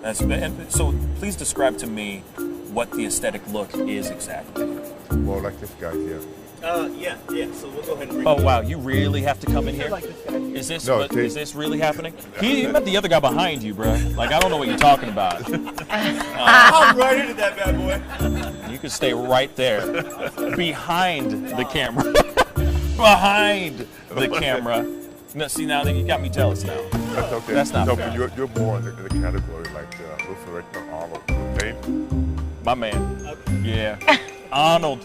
So please describe to me what the aesthetic look is exactly. Well, like this guy here. Yeah. So we'll go ahead and bring Oh wow, you really have to come in here? like this guy. Is this No, is this really happening? He met the other guy behind you, bro. Like I don't know what you're talking about. I'm right into that bad boy. You can stay right there, behind the camera, behind the camera. No, see now that you got me jealous now. That's okay. That's not no, fair. but you're more in the category like Reparations, Arnold. Okay? My man. Yeah. Arnold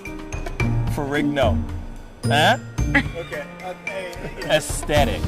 Ferrigno. Huh? Okay. Aesthetic.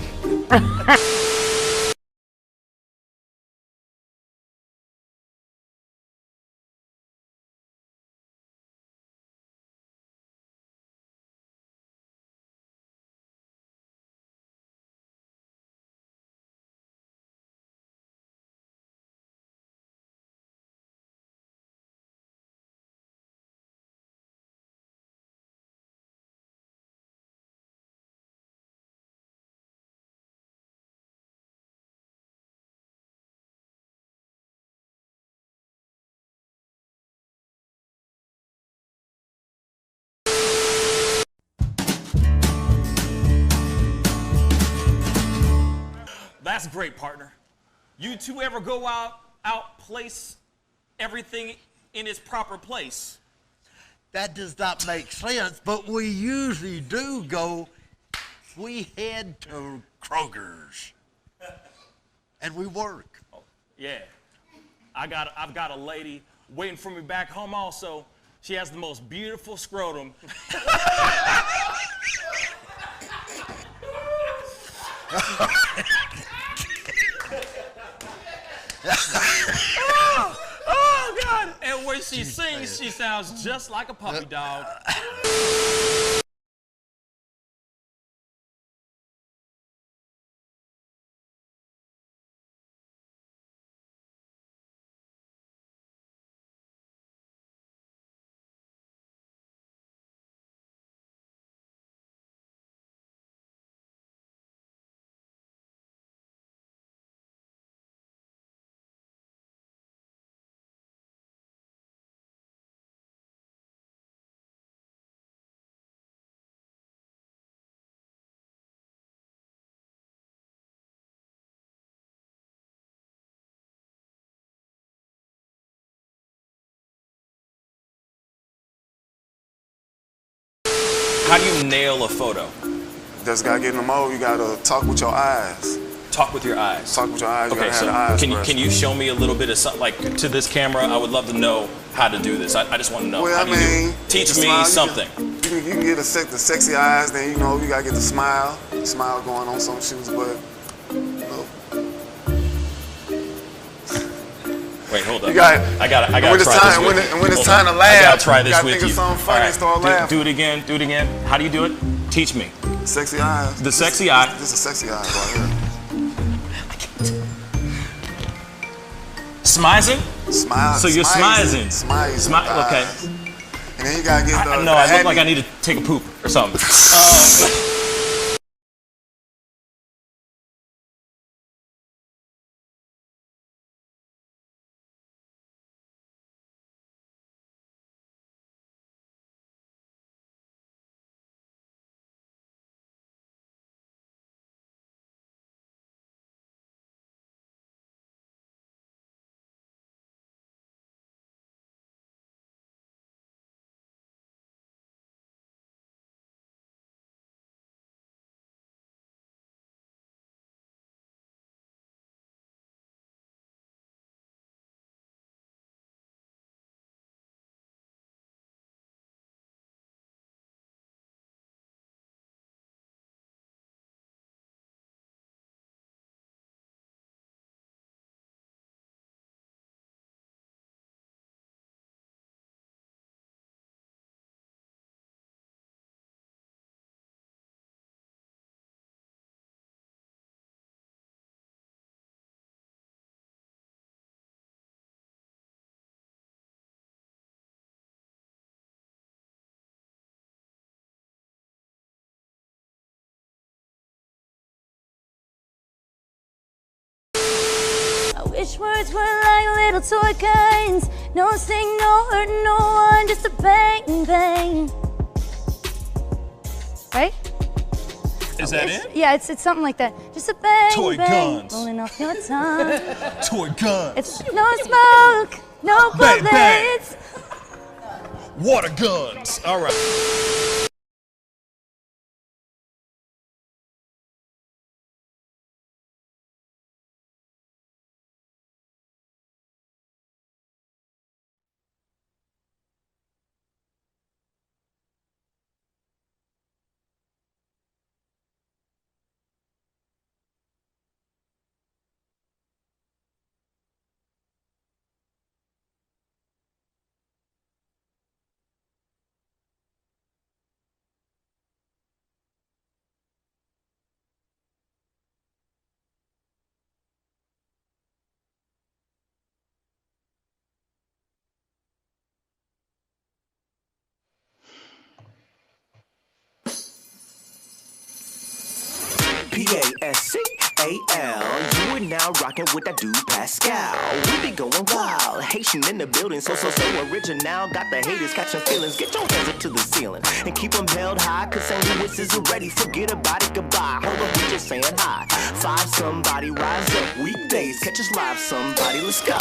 That's great, partner. You two ever go outplace everything in its proper place? That does not make sense, but we usually do go, we head to Kroger's and we work. Oh, yeah. I've got a lady waiting for me back home also. She has the most beautiful scrotum. Oh, God. And when she sings, she sounds just like a puppy dog. How do you nail a photo? Just gotta get in the mode. You gotta talk with your eyes. Talk with your eyes. Talk with your eyes. You Okay, gotta so have the eyes can first. you show me a little bit of something, like to this camera? I would love to know how to do this. I just want to know. Well, How I do you do it? mean, Teach the me smile, something. You can get the sexy eyes. Then you know you gotta get the smile going on some shoes, but you know. Wait, hold up. You got. I gotta when try it's this time, with when, you. it, when it's Hold time on. to laugh, I gotta try you this gotta with think you. of something funny and start laughing. Do it again. Do it again. How do you do it? Teach me. Sexy eyes. The sexy eye. This is sexy eyes right here. Smizing? Smile. So you're smizing. Smizing. Okay. And then you gotta get the. No, I look like I need to take a poop or something. Wish words were like little toy guns. No sting, no hurt, no one, just a bang, bang. Right? Is that it? Yeah, it's something like that. Just a bang, Toy bang, guns. rolling off your tongue. Toy guns. It's no smoke, no Bang, bang. bullets. Water guns. All right. Pascal. You are now rocking with that dude Pascal. We be going wild, Haitian in the building, so original. Got the haters catching feelings. Get your hands up to the ceiling and keep them held high, cause St. Louis is ready. Forget about it, goodbye. Hold up, we just saying hi. Five somebody, rise up. Weekdays, catch us live, somebody, let's go.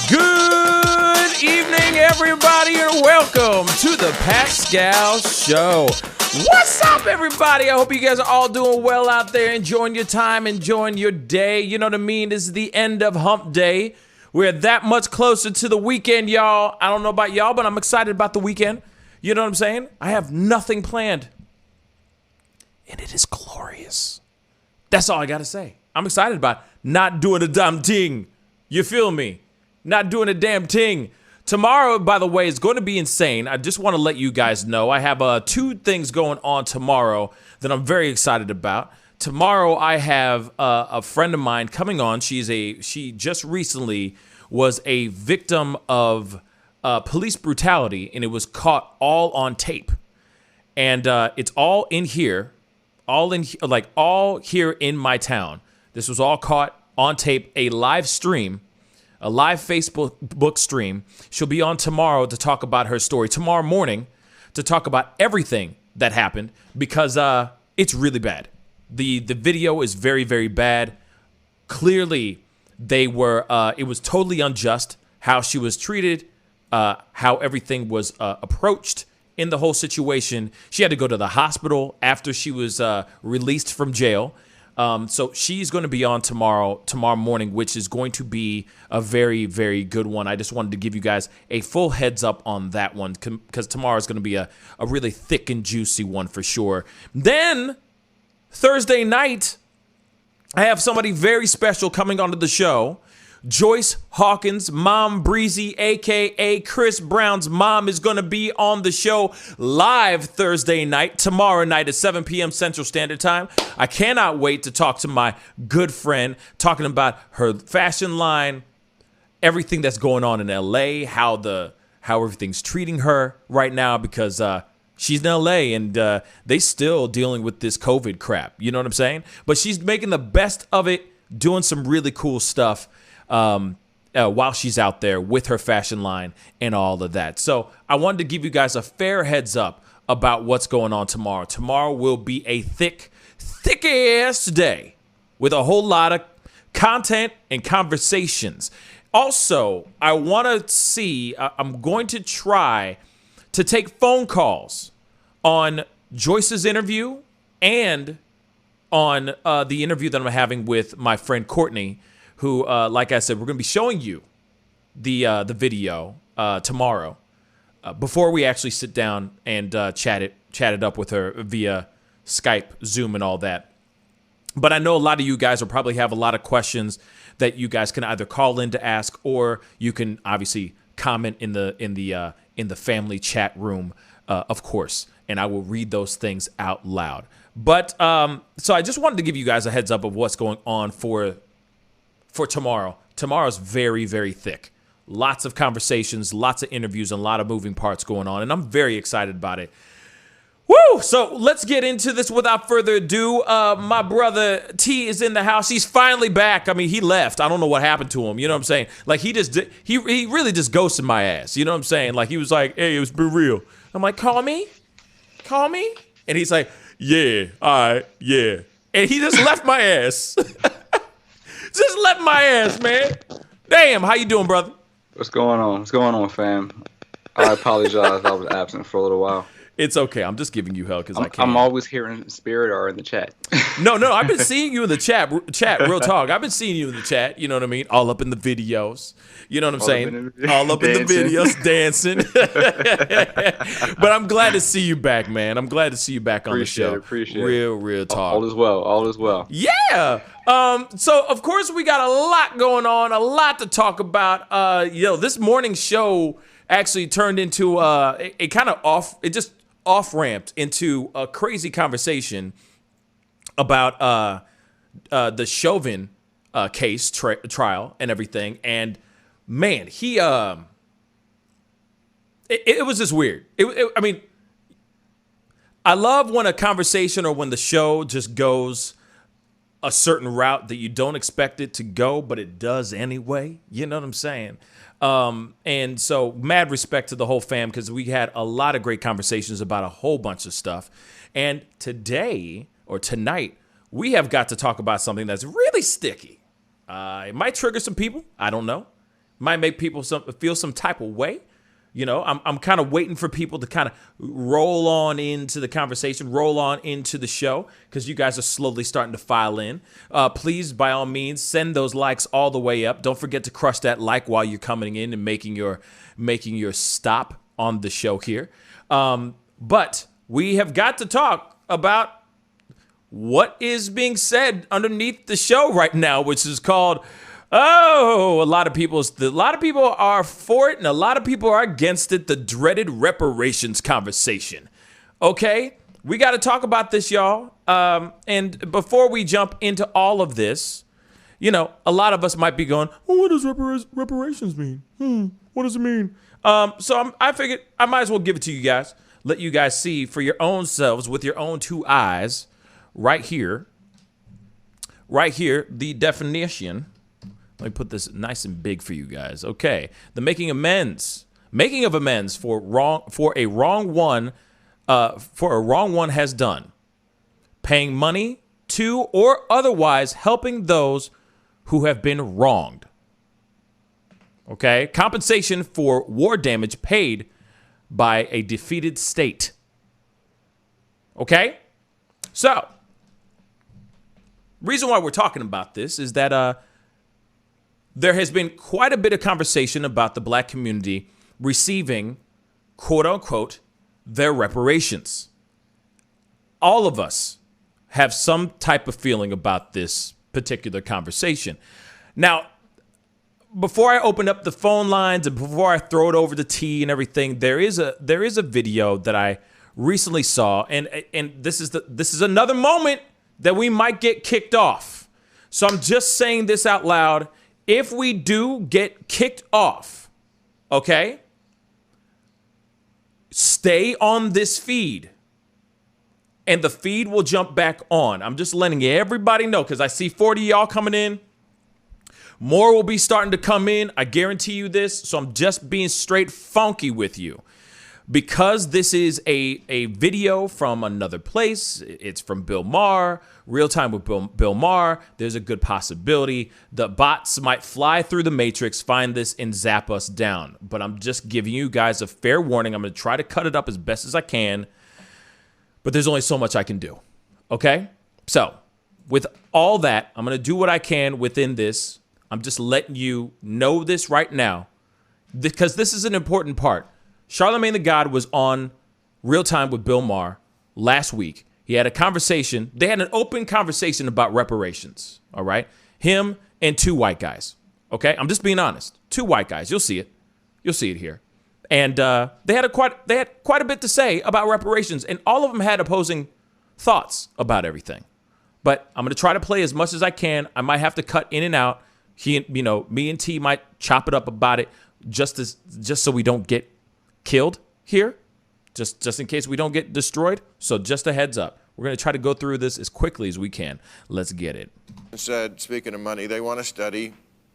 Good evening, everybody, and welcome to the Pascal Show. What's up, everybody? I hope you guys are all doing well out there, enjoying your time, enjoying your day. You know what I mean? This is the end of hump day. We're that much closer to the weekend, y'all. I don't know about y'all, but I'm excited about the weekend. You know what I'm saying? I have nothing planned, and it is glorious. That's all I got to say. I'm excited about not doing a damn thing. You feel me? Not doing a damn thing. Tomorrow, by the way, is going to be insane. I just want to let you guys know I have two things going on tomorrow that I'm very excited about. Tomorrow, I have a friend of mine coming on. She just recently was a victim of police brutality, and it was caught all on tape. And it's all in here, all here in my town. This was all caught on tape, a live stream. A live Facebook stream. She'll be on tomorrow to talk about her story. Tomorrow morning to talk about everything that happened because it's really bad. The video is very, very bad. Clearly, it was totally unjust how she was treated, how everything was approached in the whole situation. She had to go to the hospital after she was released from jail. So she's going to be on tomorrow morning, which is going to be a very, very good one. I just wanted to give you guys a full heads up on that one because tomorrow is going to be a really thick and juicy one for sure. Then Thursday night, I have somebody very special coming onto the show. Joyce Hawkins, Mom Breezy, a.k.a. Chris Brown's mom, is going to be on the show live Thursday night, tomorrow night at 7 p.m. Central Standard Time. I cannot wait to talk to my good friend, talking about her fashion line, everything that's going on in L.A., how everything's treating her right now because she's in L.A. and they still dealing with this COVID crap. You know what I'm saying? But she's making the best of it, doing some really cool stuff. While she's out there with her fashion line and all of that. So I wanted to give you guys a fair heads up about what's going on tomorrow. Tomorrow will be a thick-ass day with a whole lot of content and conversations. Also, I want to see, I'm going to try to take phone calls on Joyce's interview and on the interview that I'm having with my friend Courtney, who, like I said, we're going to be showing you the video tomorrow before we actually sit down and chat it up with her via Skype, Zoom, and all that. But I know a lot of you guys will probably have a lot of questions that you guys can either call in to ask, or you can obviously comment in the family chat room, of course, and I will read those things out loud. But so I just wanted to give you guys a heads up of what's going on for tomorrow. Tomorrow's very, very thick. Lots of conversations, lots of interviews, and a lot of moving parts going on, and I'm very excited about it. Woo! So let's get into this without further ado. My brother T is in the house. He's finally back. I mean, he left. I don't know what happened to him. You know what I'm saying? Like he really just ghosted my ass. You know what I'm saying? Like he was like, "Hey, it was been real." I'm like, "Call me," and he's like, "Yeah, all right, yeah," and he just left my ass. Just left my ass, man. Damn, how you doing, brother? What's going on? What's going on, fam? I apologize. I was absent for a little while. It's okay. I'm just giving you hell because I can. I'm always here in spirit or in the chat. No, I've been seeing you in the chat. Real talk. I've been seeing you in the chat. You know what I mean? All up in the videos. You know what I'm saying? All up in the videos, dancing. But I'm glad to see you back, man. I'm glad to see you back on the show. Appreciate it. Real talk. All is well. All is well. Yeah. So of course we got a lot going on, a lot to talk about. This morning's show actually turned into a kind of off-ramped into a crazy conversation about the Chauvin case trial and everything. And man, it was just weird. I mean, I love when a conversation or when the show just goes a certain route that you don't expect it to go, but it does anyway. You know what I'm saying? And so mad respect to the whole fam because we had a lot of great conversations about a whole bunch of stuff. And today or tonight, we have got to talk about something that's really sticky. It might trigger some people. I don't know. Might make people feel some type of way. You know, I'm kind of waiting for people to kind of roll on into the conversation, roll on into the show, because you guys are slowly starting to file in. Please, by all means, send those likes all the way up. Don't forget to crush that like while you're coming in and making your stop on the show here. But we have got to talk about what is being said underneath the show right now, which is called... Oh, a lot of people are for it and a lot of people are against it. The dreaded reparations conversation. Okay, we got to talk about this, y'all. And before we jump into all of this, you know, a lot of us might be going, well, what does reparations mean? What does it mean? So I figured I might as well give it to you guys. Let you guys see for your own selves with your own two eyes right here, the definition. Let me put this nice and big for you guys. Okay, the making of amends for a wrong one has done, paying money to or otherwise helping those who have been wronged. Okay, compensation for war damage paid by a defeated state. Okay, so reason why we're talking about this is that there has been quite a bit of conversation about the black community receiving, quote unquote, their reparations. All of us have some type of feeling about this particular conversation. Now, before I open up the phone lines and before I throw it over to T and everything, there is a video that I recently saw, and this is another moment that we might get kicked off. So I'm just saying this out loud. If we do get kicked off, okay, stay on this feed and the feed will jump back on. I'm just letting everybody know because I see 40 of y'all coming in. More will be starting to come in. I guarantee you this. So I'm just being straight funky with you. Because this is a video from another place, it's from Bill Maher, Real Time with Bill Maher, there's a good possibility the bots might fly through the matrix, find this, and zap us down. But I'm just giving you guys a fair warning. I'm going to try to cut it up as best as I can, but there's only so much I can do, okay? So, with all that, I'm going to do what I can within this. I'm just letting you know this right now, because this is an important part. Charlemagne the God was on Real Time with Bill Maher last week. He had a conversation. They had an open conversation about reparations. All right. Him and two white guys. Okay. I'm just being honest. Two white guys. You'll see it. You'll see it here. And they had quite a bit to say about reparations. And all of them had opposing thoughts about everything. But I'm going to try to play as much as I can. I might have to cut in and out. Me and T might chop it up about it just so we don't get killed here. just in case we don't get destroyed. So just a heads up. We're going to try to go through this as quickly as we can. Let's get it. Said, speaking of money, they want to study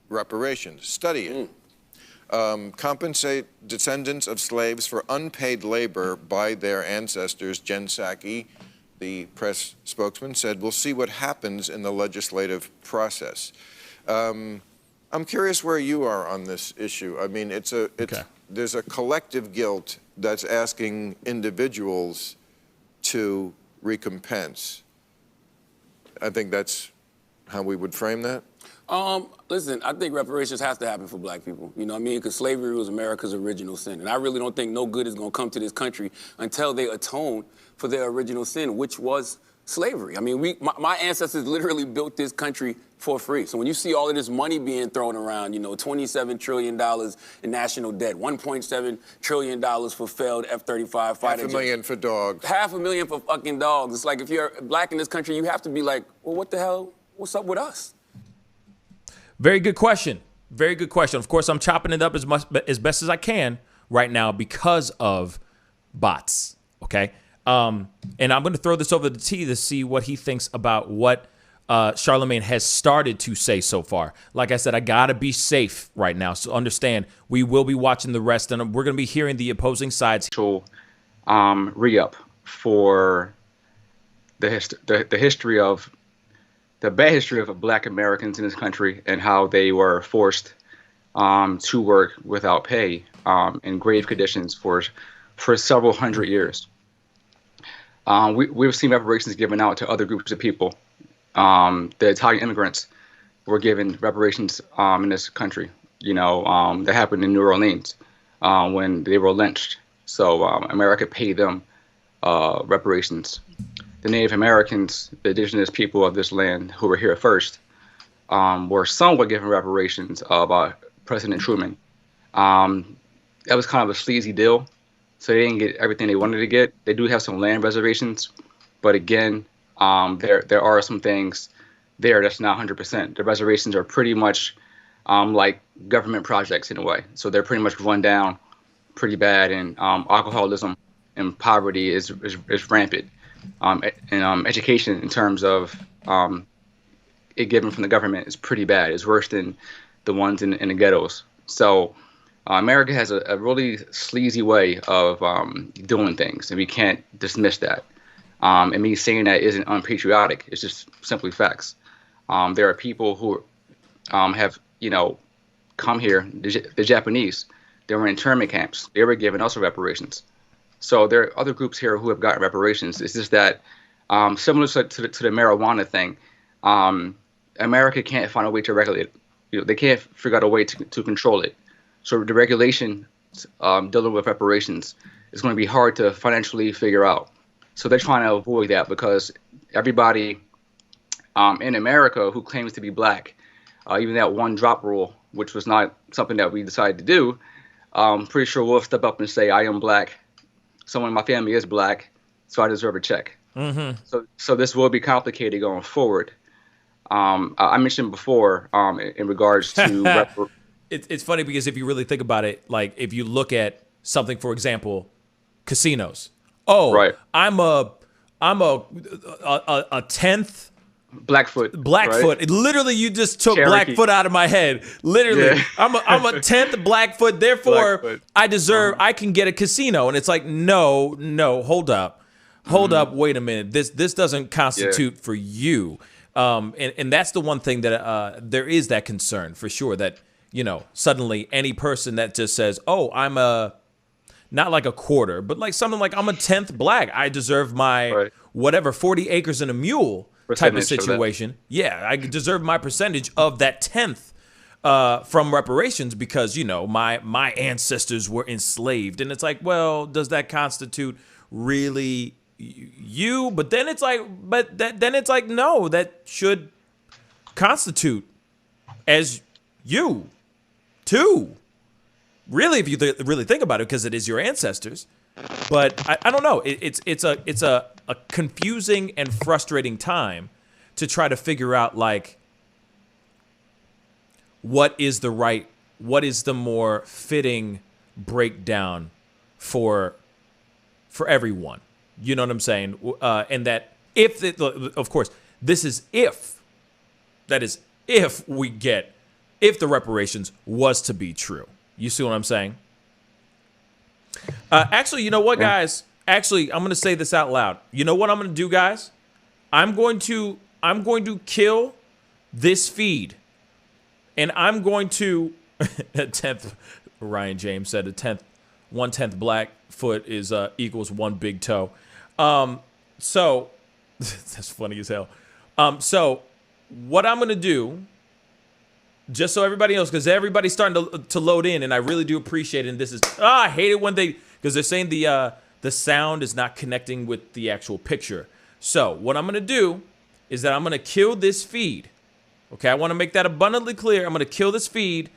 reparations. Study it. Compensate descendants of slaves for unpaid labor by their ancestors. Jen Psaki, the press spokesman, said, we'll see what happens in the legislative process. I'm curious where you are on this issue. I mean, there's a collective guilt that's asking individuals to recompense. I think that's how we would frame that. Listen, I think reparations has to happen for black people. You know what I mean? Because slavery was America's original sin. And I really don't think no good is going to come to this country until they atone for their original sin, which was slavery. I mean, my ancestors literally built this country for free. So when you see all of this money being thrown around, you know, $27 trillion in national debt, $1.7 trillion for failed F-35 fighter jets. $500,000 for dogs. $500,000 for fucking dogs. It's like if you're black in this country, you have to be like, well, what the hell? What's up with us? Very good question. Very good question. Of course, I'm chopping it up as best as I can right now because of bots. Okay. And I'm going to throw this over to T to see what he thinks about what Charlemagne has started to say so far. Like I said, I got to be safe right now. So understand, we will be watching the rest, and we're going to be hearing the opposing sides. Re-up for the history of the bad history of black Americans in this country and how they were forced to work without pay in grave conditions for several hundred years. We've seen reparations given out to other groups of people. The Italian immigrants were given reparations in this country. You know, that happened in New Orleans when they were lynched. So America paid them reparations. The Native Americans, the indigenous people of this land who were here first, were somewhat given reparations by President Truman. That was kind of a sleazy deal. So they didn't get everything they wanted to get. They do have some land reservations, but again, there are some things there that's not 100%. The reservations are pretty much like government projects in a way. So they're pretty much run down pretty bad, and alcoholism and poverty is rampant. Education in terms of it given from the government is pretty bad. It's worse than the ones in the ghettos. So America has a really sleazy way of doing things, and we can't dismiss that. And me saying that isn't unpatriotic. It's just simply facts. There are people who have, you know, come here, the Japanese. They were in internment camps. They were given also reparations. So there are other groups here who have gotten reparations. It's just that similar to the marijuana thing, America can't find a way to regulate it. You know, they can't figure out a way to control it. So the regulation dealing with reparations is going to be hard to financially figure out. So they're trying to avoid that because everybody in America who claims to be black, even that one drop rule, which was not something that we decided to do, I'm pretty sure we'll step up and say, I am black. Someone in my family is black, so I deserve a check. Mm-hmm. So this will be complicated going forward. I mentioned before in regards to it's funny because if you really think about it, like if you look at something, for example, casinos. Oh, right. I'm a 10th Blackfoot. Right? Literally, you just took Cherokee. Blackfoot out of my head. Literally, yeah. I'm a 10th Blackfoot. Therefore, Blackfoot. I deserve. I can get a casino, and it's like, no, hold up, wait a minute. This doesn't constitute for you. And that's the one thing that there is that concern for sure. That, you know, suddenly any person that just says, oh, I'm not like a quarter, but like something like I'm a 10th black. I deserve my whatever 40 acres and a mule type of situation. Yeah, I deserve my percentage of that 10th from reparations because, you know, my ancestors were enslaved. And it's like, well, does that constitute really you? But then it's like, then it's like, no, that should constitute as you too. Really, if you really think about it, because it is your ancestors. But I don't know. It's a confusing and frustrating time to try to figure out, like, what is the more fitting breakdown for for everyone. You know what I'm saying? And that if, of course, this is if, that is if if the reparations was to be true. You see what I'm saying? Actually, you know what, guys? Actually, I'm going to say this out loud. You know what I'm going to do, guys? I'm going to kill this feed. And I'm going to, a 10th, Ryan James said, 1/10 black foot is equals one big toe. So that's funny as hell. So what I'm gonna do, just so everybody knows, because everybody's starting to load in, and I really do appreciate it. And this is I hate it when because they're saying the sound is not connecting with the actual picture. So what I'm gonna do is that I'm gonna kill this feed. Okay, I want to make that abundantly clear. I'm gonna kill this feed,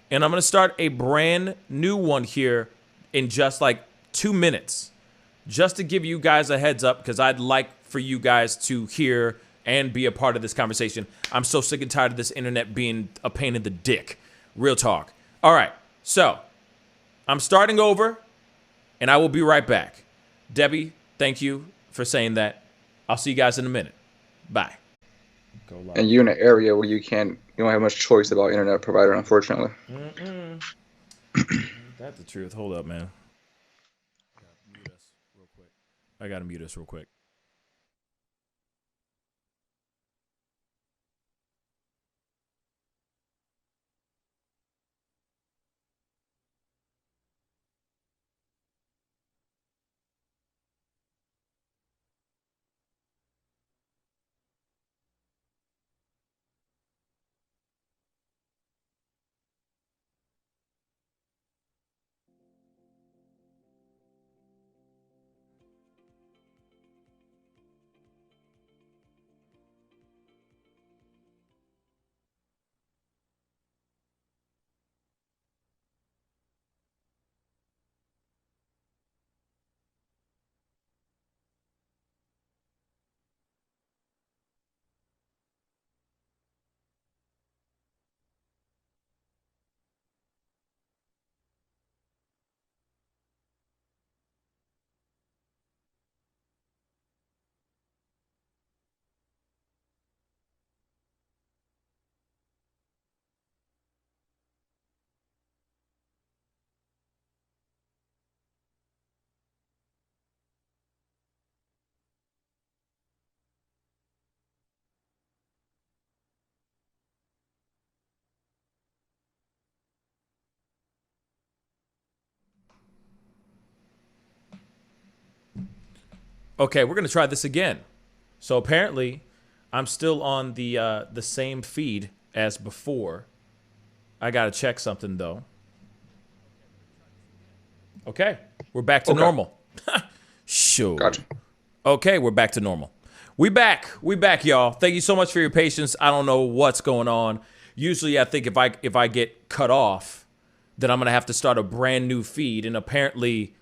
and I'm gonna start a brand new one here in just like 2 minutes, just to give you guys a heads up, because I'd like for you guys to hear and be a part of this conversation. I'm so sick and tired of this internet being a pain in the dick. Real talk. All right, so I'm starting over, and I will be right back. Debbie, thank you for saying that. I'll see you guys in a minute. Bye. Go live. And you're in an area where you don't have much choice about internet provider, unfortunately. That's the truth. Hold up, man. I gotta mute us real quick. Okay, we're gonna try this again. So apparently, I'm still on the same feed as before. I gotta check something though. Okay, we're back to normal. Sure. Gotcha. Okay, we're back to normal. We back, y'all. Thank you so much for your patience. I don't know what's going on. Usually, I think if I get cut off, then I'm gonna have to start a brand new feed. And apparently,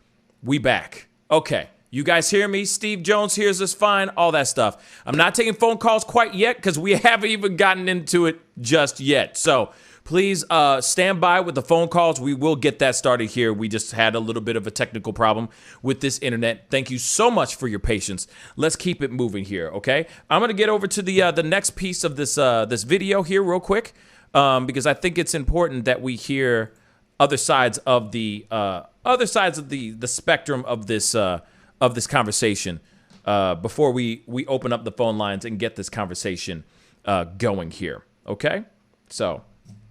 we back. Okay. You guys hear me? Steve Jones hears us fine, all that stuff. I'm not taking phone calls quite yet because we haven't even gotten into it just yet. So please stand by with the phone calls. We will get that started here. We just had a little bit of a technical problem with this internet. Thank you so much for your patience. Let's keep it moving here, okay? I'm going to get over to the next piece of this this video here real quick because I think it's important that we hear other sides of the spectrum of this conversation before we open up the phone lines and get this conversation going here, okay? So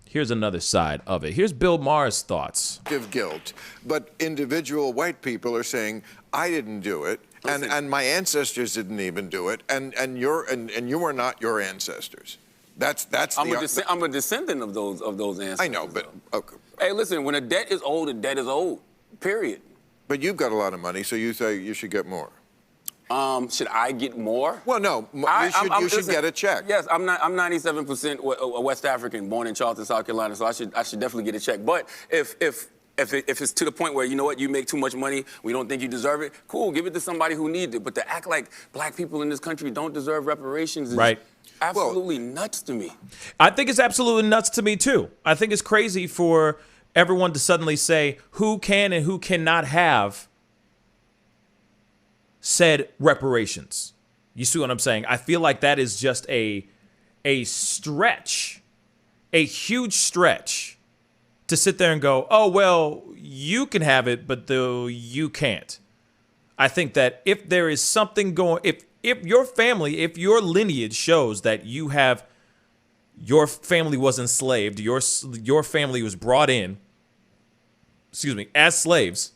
here's another side of it. Here's Bill Maher's thoughts. Guilt, but individual white people are saying, I didn't do it, and my ancestors didn't even do it, and you are not your ancestors. I'm a descendant of those ancestors. I know, but okay. Hey, listen, when a debt is old, a debt is old. Period. But you've got a lot of money, so you say you should get more. Should I get more? Well, no, you should get a check. Yes, I'm 97% West African, born in Charleston, South Carolina, so I should definitely get a check. But if it's to the point where, you know what, you make too much money, we don't think you deserve it, cool, give it to somebody who needs it. But to act like black people in this country don't deserve reparations is absolutely nuts to me. I think it's absolutely nuts to me, too. I think it's crazy for everyone to suddenly say who can and who cannot have said reparations. You see what I'm saying? I feel like that is just a stretch, a huge stretch to sit there and go, oh, well, you can have it, but though you can't. I think that if there is something going, if your family, if your lineage shows that you have, your family was enslaved, your family was brought in, as slaves,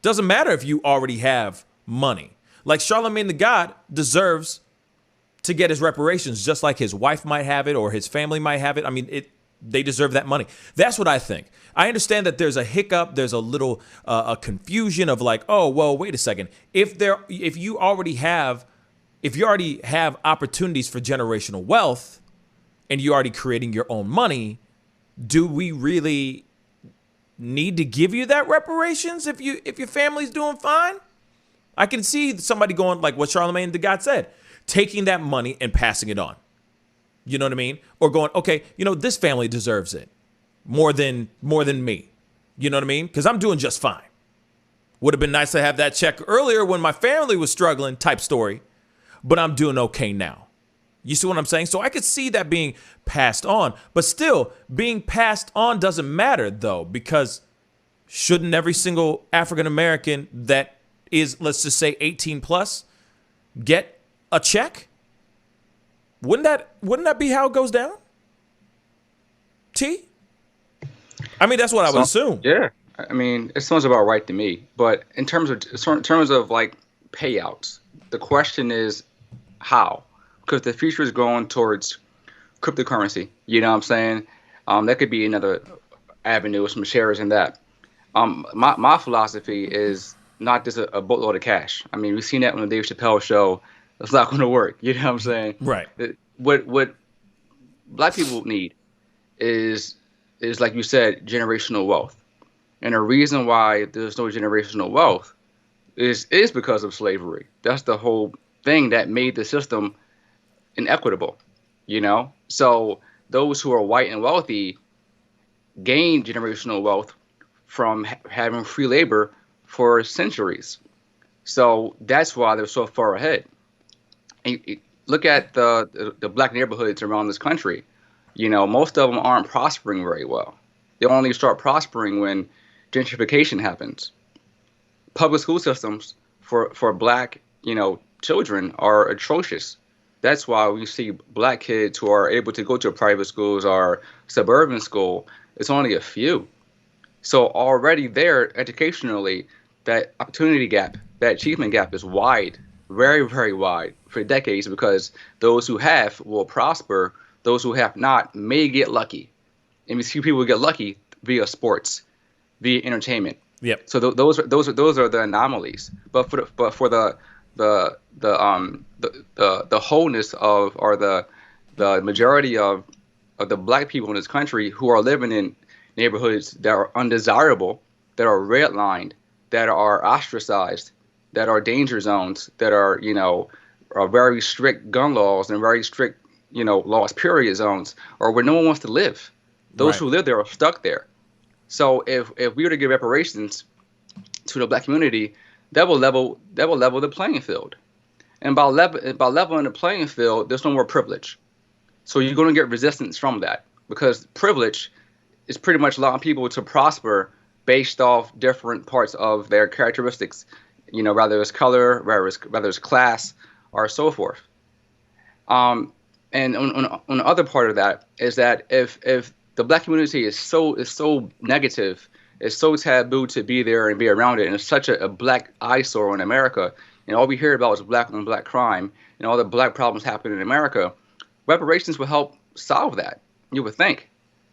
doesn't matter if you already have money. Like Charlemagne the God deserves to get his reparations, just like his wife might have it or his family might have it. I mean, they deserve that money. That's what I think. I understand that there's a hiccup, there's a little a confusion of like, oh, well, wait a second. If you already have opportunities for generational wealth and you're already creating your own money, do we really need to give you that reparations if your family's doing fine? I can see somebody going like what Charlemagne the God said, taking that money and passing it on. You know what I mean? Or going, okay, this family deserves it more than me. You know what I mean? Because I'm doing just fine. Would have been nice to have that check earlier when my family was struggling type story, but I'm doing okay now. You see what I'm saying? So I could see that being passed on, but still being passed on doesn't matter though, because shouldn't every single African-American that is, let's just say 18 plus, get a check? Wouldn't that be how it goes down? T? I mean, that's what I would assume. Yeah. I mean, it sounds about right to me. But in terms of like payouts, the question is how? Because the future is going towards cryptocurrency. You know what I'm saying? That could be another avenue with some shares in that. My philosophy is not just a boatload of cash. I mean, we've seen that on the Dave Chappelle show. It's not going to work. You know what I'm saying? Right. What black people need is like you said, generational wealth. And the reason why there's no generational wealth is because of slavery. That's the whole thing that made the system inequitable, So those who are white and wealthy gain generational wealth from having free labor for centuries. So that's why they're so far ahead. And look at the black neighborhoods around this country. Most of them aren't prospering very well. They only start prospering when gentrification happens. Public school systems for black, children are atrocious. That's why we see black kids who are able to go to private schools or suburban school. It's only a few. So already there, educationally, that opportunity gap, that achievement gap is wide, very, very wide for decades, because those who have will prosper. Those who have not may get lucky. And we see people get lucky via sports, via entertainment. Yep. So those are the anomalies. But for the wholeness of, or the majority of the black people in this country who are living in neighborhoods that are undesirable, that are redlined, that are ostracized, that are danger zones, that are very strict gun laws and very strict lost period zones, or where no one wants to live. Those who live there are stuck there. So if we were to give reparations to the black community, that will level the playing field. And by leveling the playing field, there's no more privilege. So you're going to get resistance from that, because privilege is pretty much allowing people to prosper based off different parts of their characteristics, whether it's color, whether it's class, or so forth. And on the other part of that is that if the black community is so negative, it's so taboo to be there and be around it, and it's such a black eyesore in America, and all we hear about is black on black crime and all the black problems happening in America, reparations will help solve that, you would think.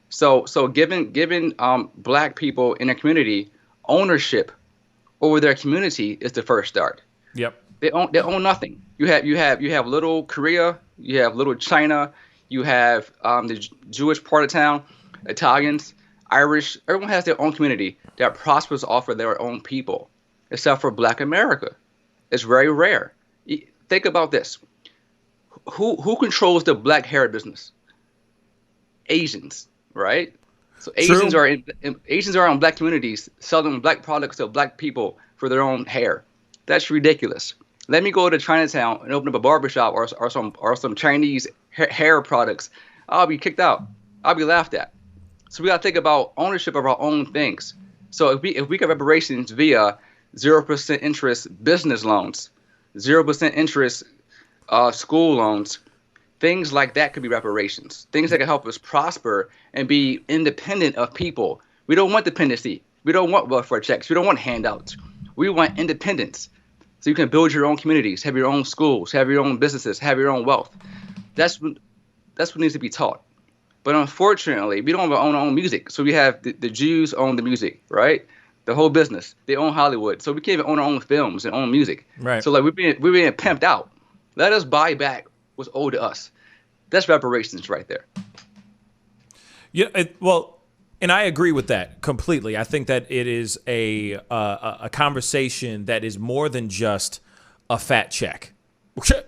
So giving black people in a community ownership over their community is the first start. Yep. They own nothing. You have little Korea, you have little China, you have the Jewish part of town, Italians, Irish. Everyone has their own community that prospers off of their own people, except for Black America. It's very rare. Think about this. Who controls the black hair business? Asians, right? So Asians are in black communities selling black products to black people for their own hair. That's ridiculous. Let me go to Chinatown and open up a barbershop or some Chinese hair products. I'll be kicked out. I'll be laughed at. So we got to think about ownership of our own things. So if we get reparations via 0% interest business loans, 0% interest school loans, things like that could be reparations. Things that can help us prosper and be independent of people. We don't want dependency. We don't want welfare checks. We don't want handouts. We want independence. So you can build your own communities, have your own schools, have your own businesses, have your own wealth. That's what needs to be taught. But unfortunately, we don't own our own music. So we have the Jews own the music, right? The whole business. They own Hollywood. So we can't even own our own films and own music. Right. So like we're being pimped out. Let us buy back what's owed to us. That's reparations right there. Yeah, well, and I agree with that completely. I think that it is a conversation that is more than just a fat check.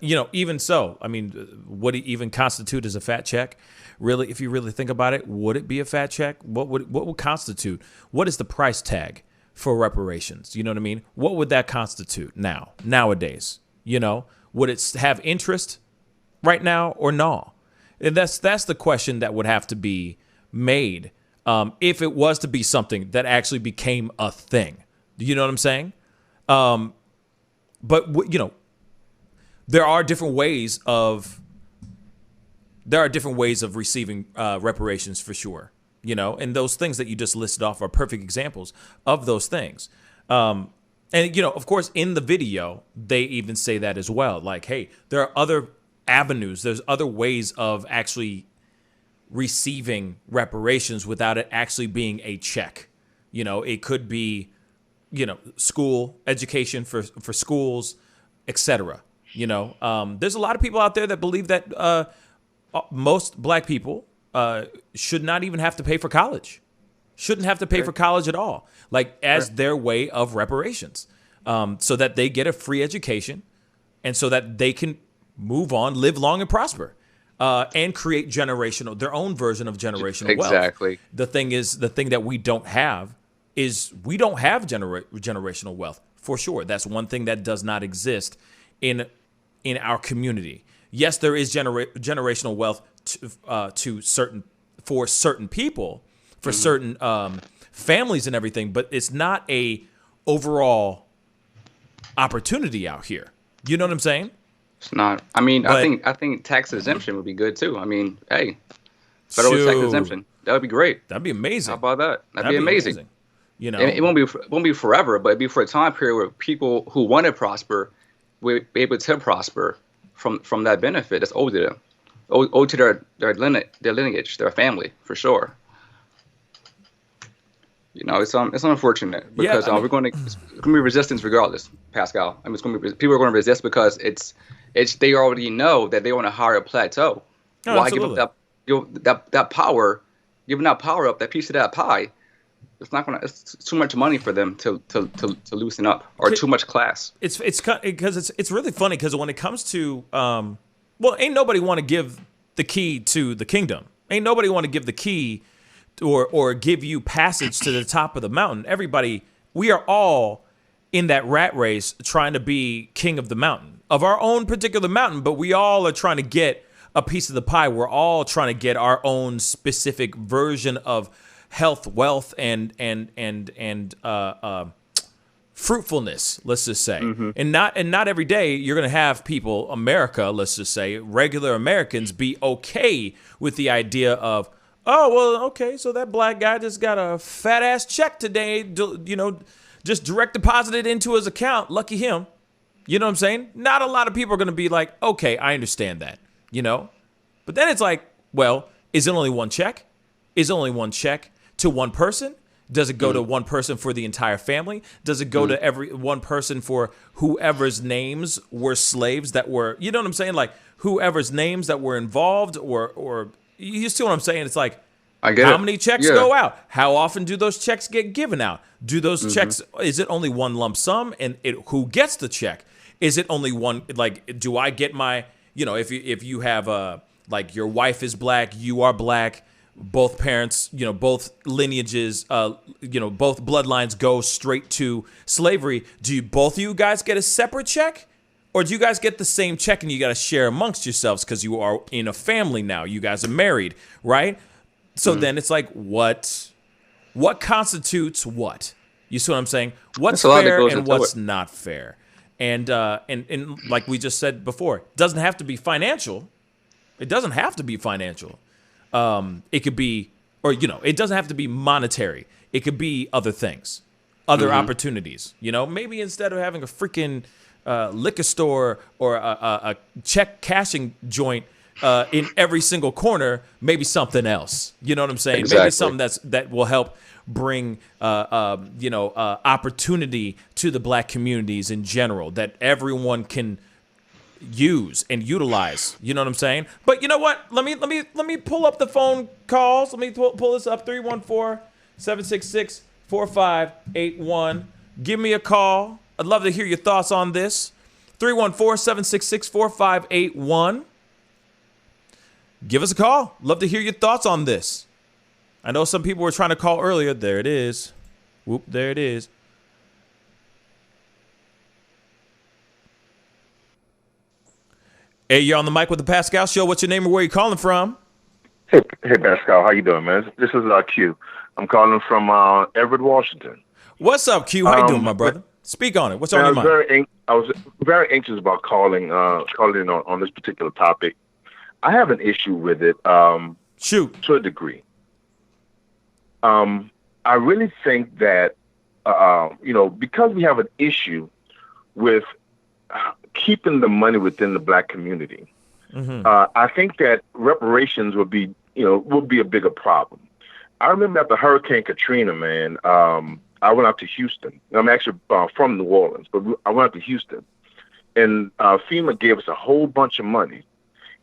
Even so, I mean, what even constitute as a fat check? Really, if you really think about it, would it be a fat check? What would constitute? What is the price tag for reparations? You know what I mean? What would that constitute nowadays? Would it have interest right now or no? And that's the question that would have to be made if it was to be something that actually became a thing. You know what I'm saying? But there are different ways of receiving reparations for sure. And those things that you just listed off are perfect examples of those things. And of course, in the video, they even say that as well. Like, hey, there are other avenues. There's other ways of actually receiving reparations without it actually being a check. It could be, school education for schools, etc. There's a lot of people out there that believe that most black people should not even have to pay for college. Shouldn't have to pay for college at all, like as their way of reparations, so that they get a free education and so that they can move on, live long and prosper, and create their own version of generational wealth. Exactly. The thing that we don't have is we don't have generational wealth for sure. That's one thing that does not exist in our community. Yes, there is generational wealth for certain people, for certain families and everything, but it's not a overall opportunity out here. You know what I'm saying? It's not. I mean, I think tax exemption would be good too. I mean, hey, federal tax exemption, that would be great. That'd be amazing. How about that? That'd be amazing. It won't be forever, but it'd be for a time period where people who want to prosper will be able to prosper from that benefit that's owed to them, owed to their lineage, their family, for sure. It's unfortunate because we're going to be resistance regardless, Pascal. I mean, people are going to resist because they already know that they're on a higher plateau. No, why give up that power, giving that power up, that piece of that pie? It's too much money for them to loosen up, or too much class. It's because it's really funny because when it comes to ain't nobody want to give the key to the kingdom. Ain't nobody want to give the key or give you passage to the top of the mountain. Everybody, we are all in that rat race trying to be king of the mountain, of our own particular mountain, but we all are trying to get a piece of the pie. We're all trying to get our own specific version of health, wealth, and fruitfulness, let's just say. And not every day you're going to have people, America, let's just say, regular Americans, be okay with the idea of, oh, well, okay, so that black guy just got a fat ass check today, just direct deposited into his account. Lucky him. You know what I'm saying? Not a lot of people are going to be like, okay, I understand that, But then it's like, well, is it only one check? Is it only one check to one person? Does it go to one person for the entire family? Does it go to every one person for whoever's names were slaves that were, you know what I'm saying? Like whoever's names that were involved or you see what I'm saying? It's like, how many checks go out? How often do those checks get given out? Do those checks, is it only one lump sum? And who gets the check? Is it only one, like, do I get my, if you have like your wife is black, you are black, both parents, both lineages, both bloodlines go straight to slavery. Do both of you guys get a separate check? Or do you guys get the same check and you got to share amongst yourselves because you are in a family now? You guys are married, right? So then it's like, what constitutes what? You see what I'm saying? What's fair and what's not fair? And like we just said before, it doesn't have to be financial. It doesn't have to be financial. It could be, it doesn't have to be monetary. It could be other things, other opportunities. Maybe instead of having a freaking liquor store or a check cashing joint in every single corner, maybe something else. You know what I'm saying? Exactly. Maybe something that will help bring opportunity to the black communities in general that everyone can use and utilize. You know what I'm saying? But you know what? Let me pull up the phone calls. Let me pull this up. 314-766-4581. Give me a call. I'd love to hear your thoughts on this. 314-766-4581. Give us a call. Love to hear your thoughts on this. I know some people were trying to call earlier. There it is. Whoop, there it is. Hey, you're on the mic with the Pascal Show. What's your name and where you calling from? Hey, Pascal. How you doing, man? This is Q. I'm calling from Everett, Washington. What's up, Q? How you doing, my brother? Speak on it. What's on your mind? I was very anxious about calling on this particular topic. I have an issue with it. Shoot. To a degree. I really think that because we have an issue with keeping the money within the black community, I think that reparations would be a bigger problem. I remember after Hurricane Katrina, man. I went out to Houston. I'm actually from New Orleans, but I went out to Houston, and FEMA gave us a whole bunch of money.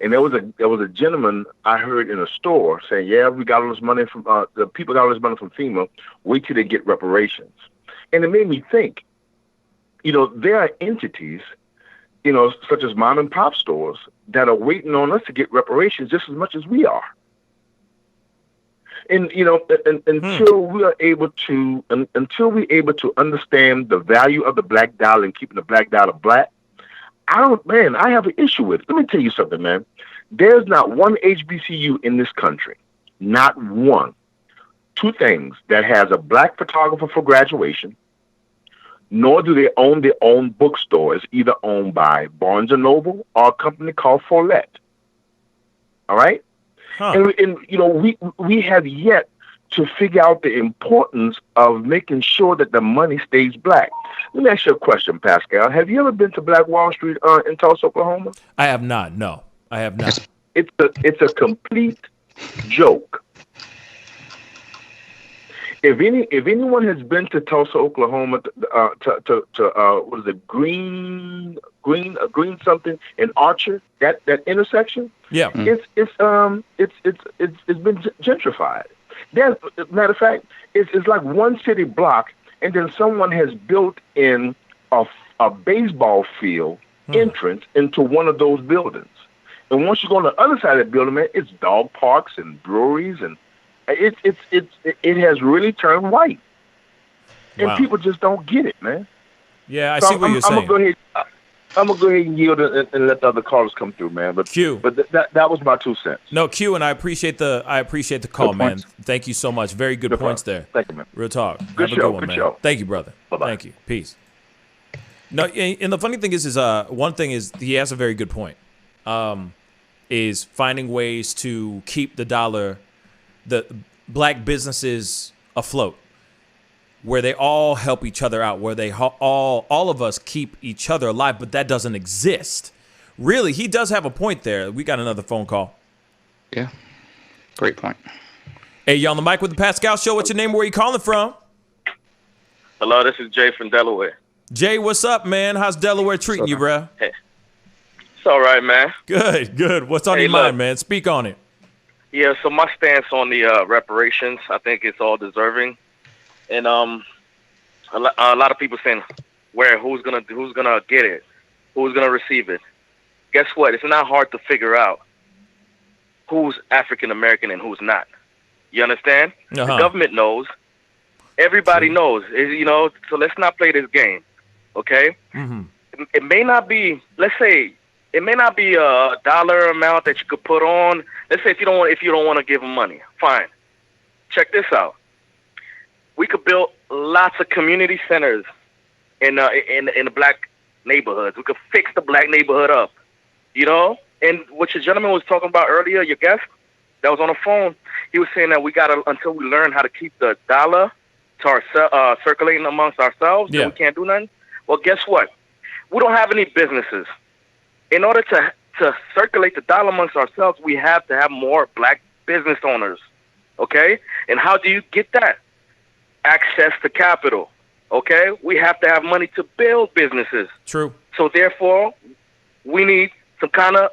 And there was a gentleman I heard in a store saying, "Yeah, we got all this money from the people got all this money from FEMA. Wait till they get reparations." And it made me think, there are entities, such as mom and pop stores that are waiting on us to get reparations just as much as we are. And until we're able to understand the value of the black dollar and keeping the black dollar black, I have an issue with it. Let me tell you something, man. There's not one HBCU in this country, not one. Two things that has a black photographer for graduation, nor do they own their own bookstore. It's either owned by Barnes & Noble or a company called Follett. All right? And we have yet to figure out the importance of making sure that the money stays black. Let me ask you a question, Pascal. Have you ever been to Black Wall Street in Tulsa, Oklahoma? I have not. No, I have not. It's a complete joke. If anyone has been to Tulsa, Oklahoma, what is it, green something in Archer, that intersection? Yeah. It's been gentrified. There's, matter of fact, it's like one city block, and then someone has built in a baseball field entrance into one of those buildings. And once you go on the other side of the building, man, it's dog parks and breweries, and it has really turned white. And people just don't get it, man. Yeah, I see what you're saying. I'm gonna go ahead and yield and let the other callers come through, man. But that was my 2 cents. No, Q, and I appreciate the call, man. Thank you so much. Very good points there. Thank you, man. Real talk. Good Have show. a good one, man. Show. Thank you, brother. Bye-bye. Thank you. Peace. No, and the funny thing is one thing is he has a very good point. Is finding ways to keep the dollar, the black businesses afloat, where they all help each other out, where they all of us keep each other alive, but that doesn't exist. Really, he does have a point there. We got another phone call. Yeah, great point. Hey, you on the mic with the Pascal Show. What's your name? Where are you calling from? Hello, this is Jay from Delaware. Jay, what's up, man? How's Delaware treating you, bro? Hey. It's all right, man. Good. What's on your mind, man? Speak on it. Yeah, so my stance on the reparations, I think it's all deserving. And a lot of people saying, who's gonna get it, who's gonna receive it? Guess what? It's not hard to figure out who's African American and who's not. You understand? The government knows. Everybody knows. So let's not play this game, okay? It may not be, let's say, it may not be a dollar amount that you could put on. Let's say if you don't want to give them money, fine. Check this out. We could build lots of community centers in the black neighborhoods. We could fix the black neighborhood up, And what your gentleman was talking about earlier, your guest that was on the phone, he was saying that we got to, until we learn how to keep the dollar to circulating amongst ourselves, then we can't do nothing. Well, guess what? We don't have any businesses. In order to circulate the dollar amongst ourselves, we have to have more black business owners, okay? And how do you get that? Access to capital, okay? We have to have money to build businesses. True. So therefore, we need some kind of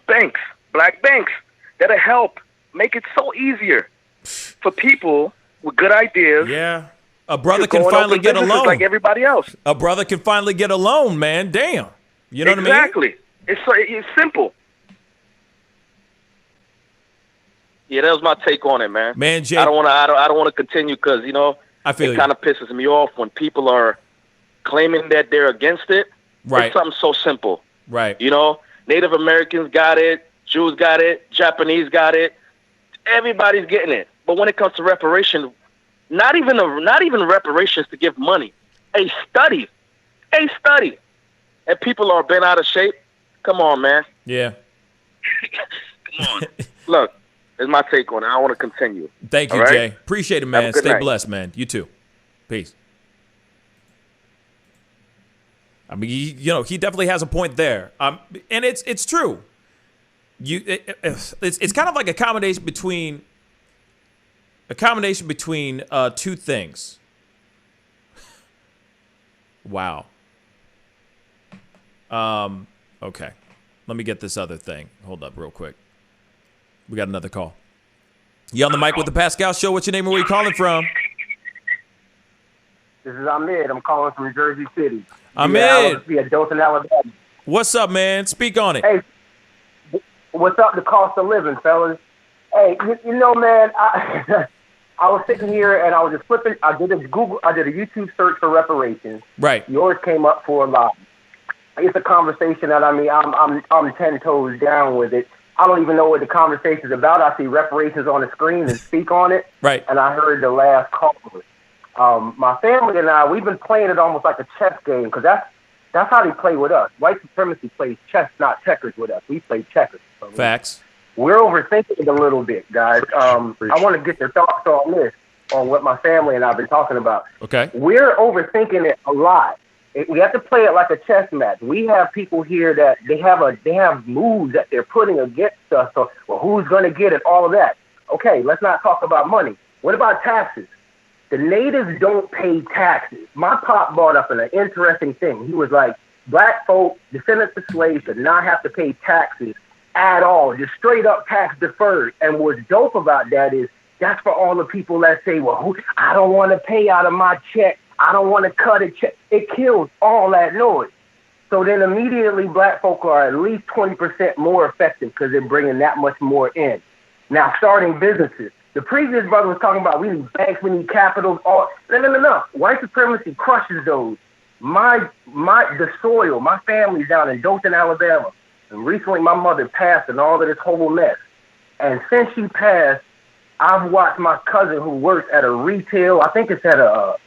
banks, black banks, that'll help make it so easier for people with good ideas. Yeah. A brother can finally get a loan. Like everybody else. A brother can finally get a loan, man. Damn. You know what I mean? Exactly. It's simple. Yeah, that was my take on it, man. Man, Jay, I don't want to continue because I feel it kind of pisses me off when people are claiming that they're against it. Right. It's something so simple. Right. Native Americans got it, Jews got it, Japanese got it. Everybody's getting it. But when it comes to reparations, not even reparations to give money, a study, and people are bent out of shape. Come on, man. Yeah. Come on. Look, it's my take on it. I want to continue. Thank you, right? Jay. Appreciate it, man. Stay night. blessed, man. You too. Peace. I mean, he definitely has a point there. And it's true. It's kind of like a combination between two things. Wow. Okay. Let me get this other thing. Hold up real quick. We got another call. You on the mic with the Pascal Show? What's your name and where you calling from? This is Ahmed. I'm calling from Jersey City. Ahmed. Dothan, Alabama. What's up, man? Speak on it. Hey, what's up? The cost of living, fellas. Hey, man, I was sitting here and I was just flipping. I did a YouTube search for reparations. Right. Yours came up for a lot. It's a conversation that I'm 10 toes down with it. I don't even know what the conversation is about. I see reparations on the screen and speak on it. Right. And I heard the last call. My family and I, we've been playing it almost like a chess game because that's how they play with us. White supremacy plays chess, not checkers with us. We play checkers. So Facts. We're overthinking it a little bit, guys. I want to get your thoughts on this, on what my family and I have been talking about. Okay. We're overthinking it a lot. We have to play it like a chess match. We have people here that they have moves that they're putting against us. So, well, who's going to get it? All of that. Okay, let's not talk about money. What about taxes? The natives don't pay taxes. My pop brought up an interesting thing. He was like, black folk, descendants of slaves, should not have to pay taxes at all, just straight up tax deferred. And what's dope about that is that's for all the people that say, well, I don't want to pay out of my check. I don't want to cut a check. It kills all that noise. So then immediately black folk are at least 20% more effective because they're bringing that much more in. Now, starting businesses. The previous brother was talking about we need banks, we need capitals. No. White supremacy crushes those. The soil, my family's down in Dothan, Alabama. And recently my mother passed and all of this whole mess. And since she passed, I've watched my cousin who works at a retail, I think it's at a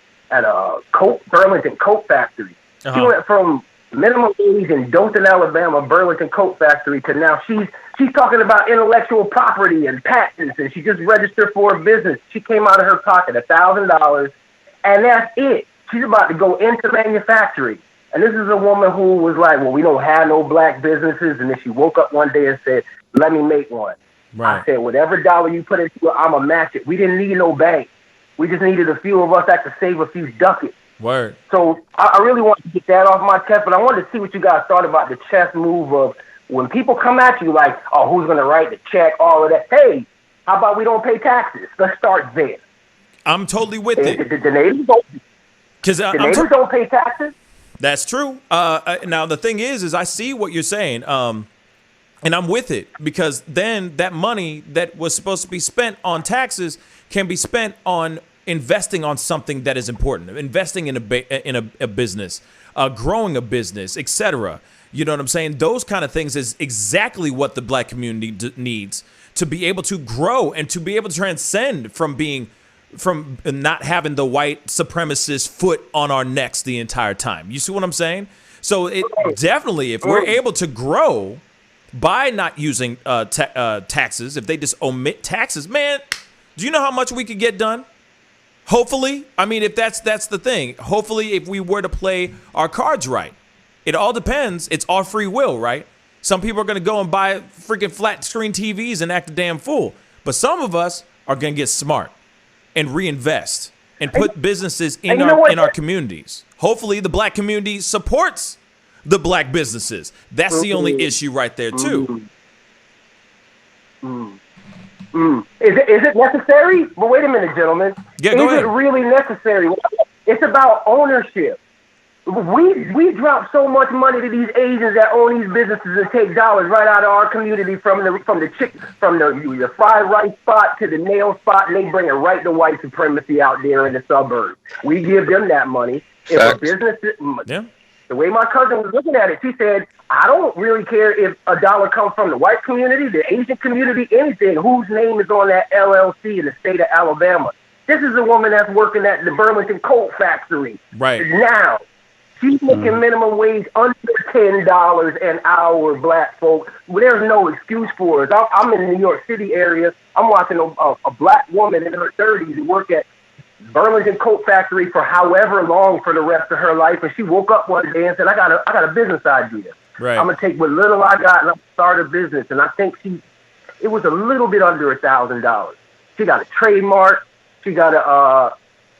Burlington coat factory. Uh-huh. She went from minimum wage in Dothan, Alabama, Burlington coat factory to now she's talking about intellectual property and patents, and she just registered for a business. She came out of her pocket $1,000, and that's it. She's about to go into manufacturing. And this is a woman who was like, well, we don't have no black businesses. And then she woke up one day and said, let me make one. Right. I said, whatever dollar you put into it, I'm going to match it. We didn't need no bank. We just needed a few of us that could save a few ducats. Word. So I really wanted to get that off my chest, but I wanted to see what you guys thought about the chess move of when people come at you like, oh, who's going to write the check, all of that. Hey, how about we don't pay taxes? Let's start there. I'm totally with it. The natives don't pay taxes? That's true. Now, the thing is I see what you're saying. And I'm with it, because then that money that was supposed to be spent on taxes can be spent on investing on something that is important, investing in a business, growing a business, etc. You know what I'm saying? Those kind of things is exactly what the black community needs to be able to grow and to be able to transcend from not having the white supremacist foot on our necks the entire time. You see what I'm saying? So it definitely, if we're able to grow by not using taxes, if they just omit taxes, man, do you know how much we could get done? Hopefully, I mean, if that's the thing. Hopefully, if we were to play our cards right, it all depends. It's our free will, right? Some people are going to go and buy freaking flat screen TVs and act a damn fool, but some of us are going to get smart and reinvest and put businesses in our communities. Hopefully, the black community supports the black businesses. That's the only issue right there too. Is it necessary? But wait a minute, gentlemen. Yeah, go ahead. Is it really necessary? It's about ownership. We drop so much money to these Asians that own these businesses and take dollars right out of our community from the fried rice spot to the nail spot, and they bring it right to white supremacy out there in the suburbs. We give them that money. If a business, the way my cousin was looking at it, she said, I don't really care if a dollar comes from the white community, the Asian community, anything, whose name is on that LLC in the state of Alabama. This is a woman that's working at the Burlington Coat Factory. Right. Now, she's making minimum wage under $10 an hour, black folk. Well, there's no excuse for it. I'm in the New York City area. I'm watching a black woman in her 30s who work at Burlington Coat Factory for however long for the rest of her life. And she woke up one day and said, I got a business idea. Right. I'm going to take what little I got and I'm start a business. And I think it was a little bit under $1,000. She got a trademark. She got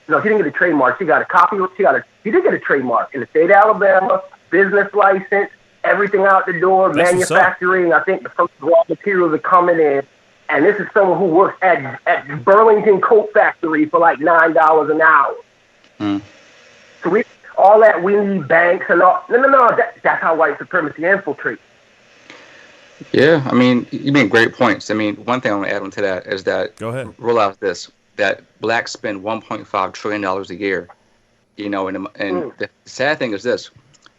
no, she didn't get a trademark. She got a copy. She did get a trademark in the state of Alabama, business license, everything out the door, manufacturing. I think the first raw materials are coming in. And this is someone who works at Burlington Coat Factory for like $9 an hour. So we need banks and all. No. That's how white supremacy infiltrates. Yeah, I mean, you make great points. I mean, one thing I want to add on to that is that, go ahead, realize this, that blacks spend $1.5 trillion a year, you know, and the sad thing is this,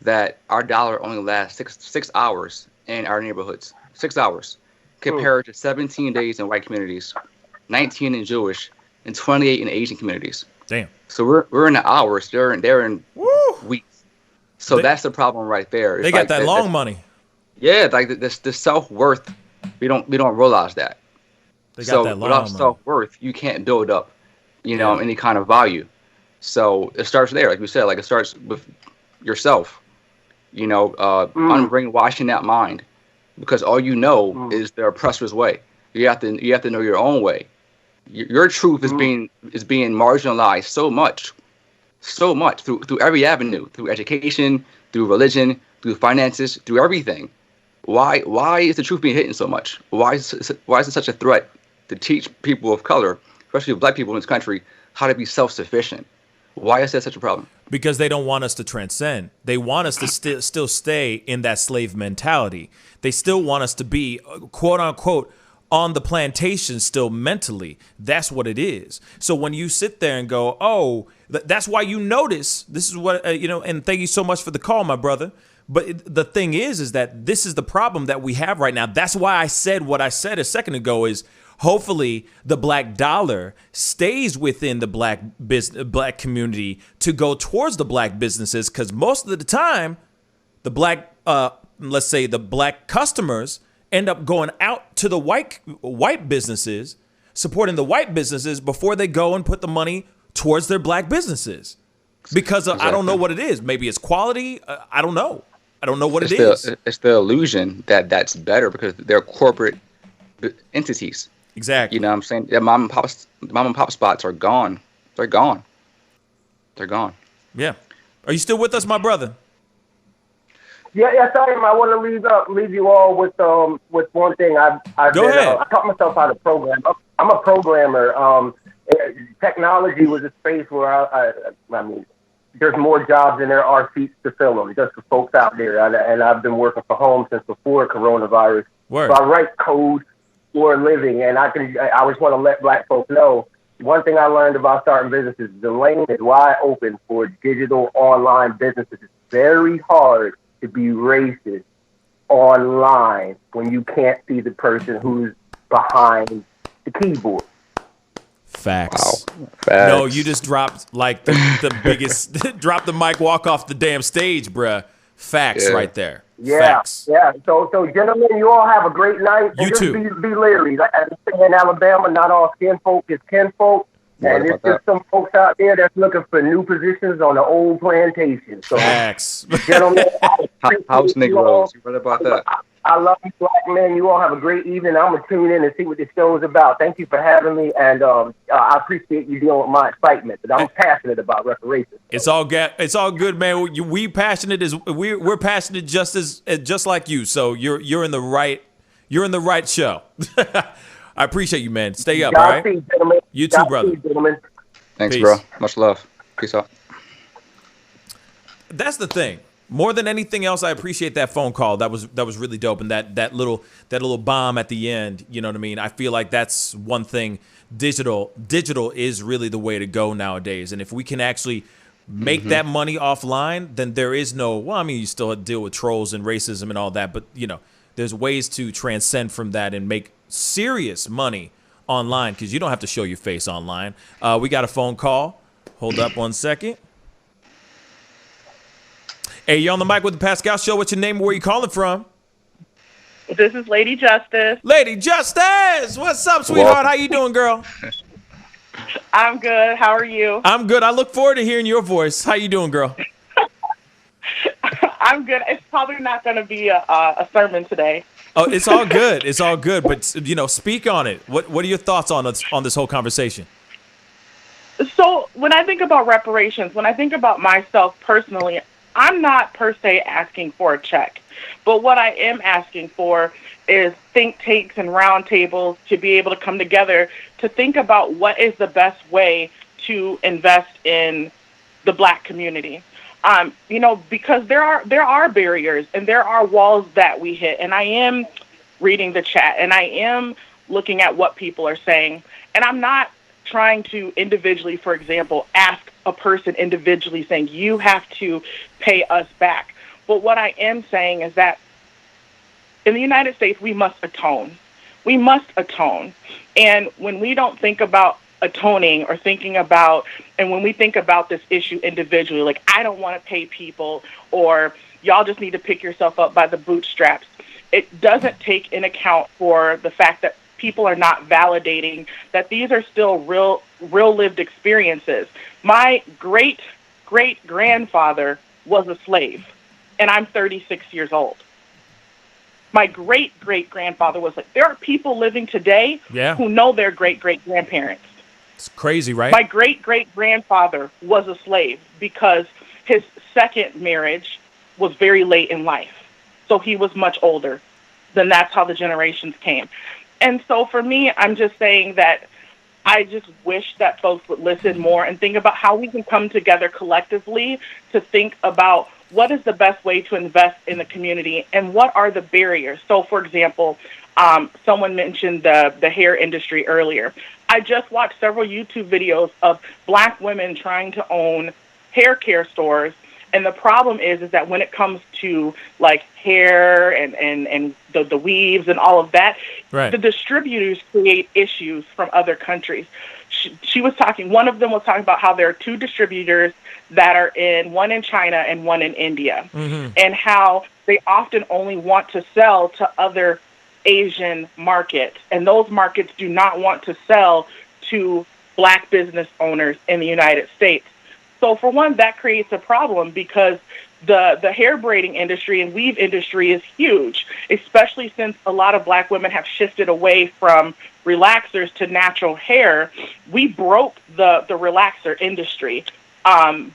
that our dollar only lasts six hours in our neighborhoods, 6 hours, compared to 17 days in white communities, 19 in Jewish, and 28 in Asian communities. Damn. So we're in the hours, they're in weeks. So that's the problem right there. It's they got that long money. Yeah, like the self-worth, we don't realize that. They got that long without money. self-worth, you can't build up, you know, any kind of value. So it starts there, like we said, like it starts with yourself, you know, unbrainwashing that mind, because all you know is the oppressor's way. You have to know your own way. Your truth is being marginalized so much through every avenue, through education, through religion, through finances, through everything. Why is the truth being hidden so much? Why is it such a threat to teach people of color, especially black people in this country, how to be self-sufficient? Why is that such a problem? Because they don't want us to transcend. They want us to still stay in that slave mentality. They still want us to be, quote unquote, on the plantation still mentally. That's what it is. So when you sit there and go, oh, that's why you notice, this is what, and thank you so much for the call, my brother. But the thing is that this is the problem that we have right now. That's why I said what I said a second ago is hopefully the black dollar stays within the black community to go towards the black businesses, because most of the time the black, let's say the black customers end up going out to the white businesses, supporting the white businesses before they go and put the money towards their black businesses. Because I don't know what it is. Maybe it's quality. I don't know. I don't know what it is. It's the illusion that that's better because they're corporate entities. Exactly. You know what I'm saying? Yeah, mom and pop spots are gone. They're gone. They're gone. Yeah. Are you still with us, my brother? Yes, I am. I want to leave you all with one thing. I've Go ahead. I taught myself how to program. I'm a programmer. Technology was a space where I mean, there's more jobs than there are seats to fill them, just for folks out there. And I've been working from home since before coronavirus. Word. So I write code for a living, and I just want to let black folks know, one thing I learned about starting businesses, the lane is wide open for digital online businesses. It's very hard to be racist online when you can't see the person who's behind the keyboard. Facts. Wow. Facts. No, you just dropped like the biggest, drop the mic, walk off the damn stage, bruh. Facts right there. Yeah, Facts. yeah. So gentlemen, you all have a great night. You and just too. Be leery. As they say in Alabama, not all skin folk is kinfolk. And it's just some folks out there that's looking for new positions on the old plantation. So, Facts. Gentlemen, House Negroes. You read about that? I love you, black men. You all have a great evening. I'm going to tune in and see what this show is about. Thank you for having me, and I appreciate you dealing with my excitement, but I'm passionate about reparations. It's all good, man. We're passionate just like you. So you're in the right show. I appreciate you, man. Stay up, all right? Gentlemen. You too, brother. Thanks, Peace. bro. Much love. Peace out. That's the thing. More than anything else, I appreciate that phone call. That was really dope, and that little bomb at the end. You know what I mean? I feel like that's one thing. Digital is really the way to go nowadays. And if we can actually make that money offline, then there is no. Well, I mean, you still deal with trolls and racism and all that, but there's ways to transcend from that and make serious money online, because you don't have to show your face online. We got a phone call. Hold up 1 second. Hey, you're on the mic with the Pascal Show. What's your name and where you calling from? This is Lady Justice. Lady Justice! What's up, sweetheart? How you doing, girl? I'm good. How are you? I'm good. I look forward to hearing your voice. How you doing, girl? I'm good. It's probably not going to be a sermon today. Oh, it's all good. It's all good. But, speak on it. What are your thoughts on this whole conversation? So when I think about reparations, when I think about myself personally, I'm not per se asking for a check. But what I am asking for is think tanks and roundtables to be able to come together to think about what is the best way to invest in the black community. Because there are barriers and there are walls that we hit. And I am reading the chat and I am looking at what people are saying. And I'm not trying to individually, for example, ask a person individually saying, you have to pay us back. But what I am saying is that in the United States, we must atone. We must atone. And when we don't think about atoning or thinking about, and when we think about this issue individually, like I don't want to pay people, or y'all just need to pick yourself up by the bootstraps, it doesn't take in account for the fact that people are not validating that these are still real lived experiences. My great-great-grandfather was a slave, and I'm 36 years old. My great-great-grandfather was like, there are people living today who know their great-great-grandparents. It's crazy, right? My great-great-grandfather was a slave because his second marriage was very late in life. So he was much older. Then that's how the generations came. And so for me, I'm just saying that I just wish that folks would listen more and think about how we can come together collectively to think about what is the best way to invest in the community and what are the barriers. So, for example, someone mentioned the hair industry earlier. I just watched several YouTube videos of black women trying to own hair care stores. And the problem is that when it comes to like hair and the weaves and all of that, the distributors create issues from other countries. She was talking, one of them was talking about how there are two distributors that are one in China and one in India, and how they often only want to sell to other Asian markets. And those markets do not want to sell to black business owners in the United States. So for one, that creates a problem because the hair braiding industry and weave industry is huge, especially since a lot of black women have shifted away from relaxers to natural hair. We broke the relaxer industry.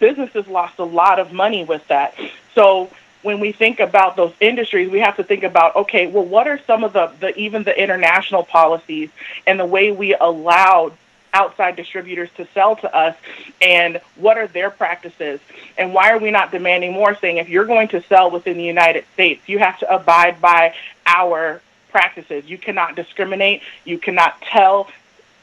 Businesses lost a lot of money with that. So when we think about those industries, we have to think about, okay, well, what are some of even the international policies and the way we allowed outside distributors to sell to us, and what are their practices, and why are we not demanding more, saying if you're going to sell within the United States, you have to abide by our practices. You cannot discriminate. You cannot tell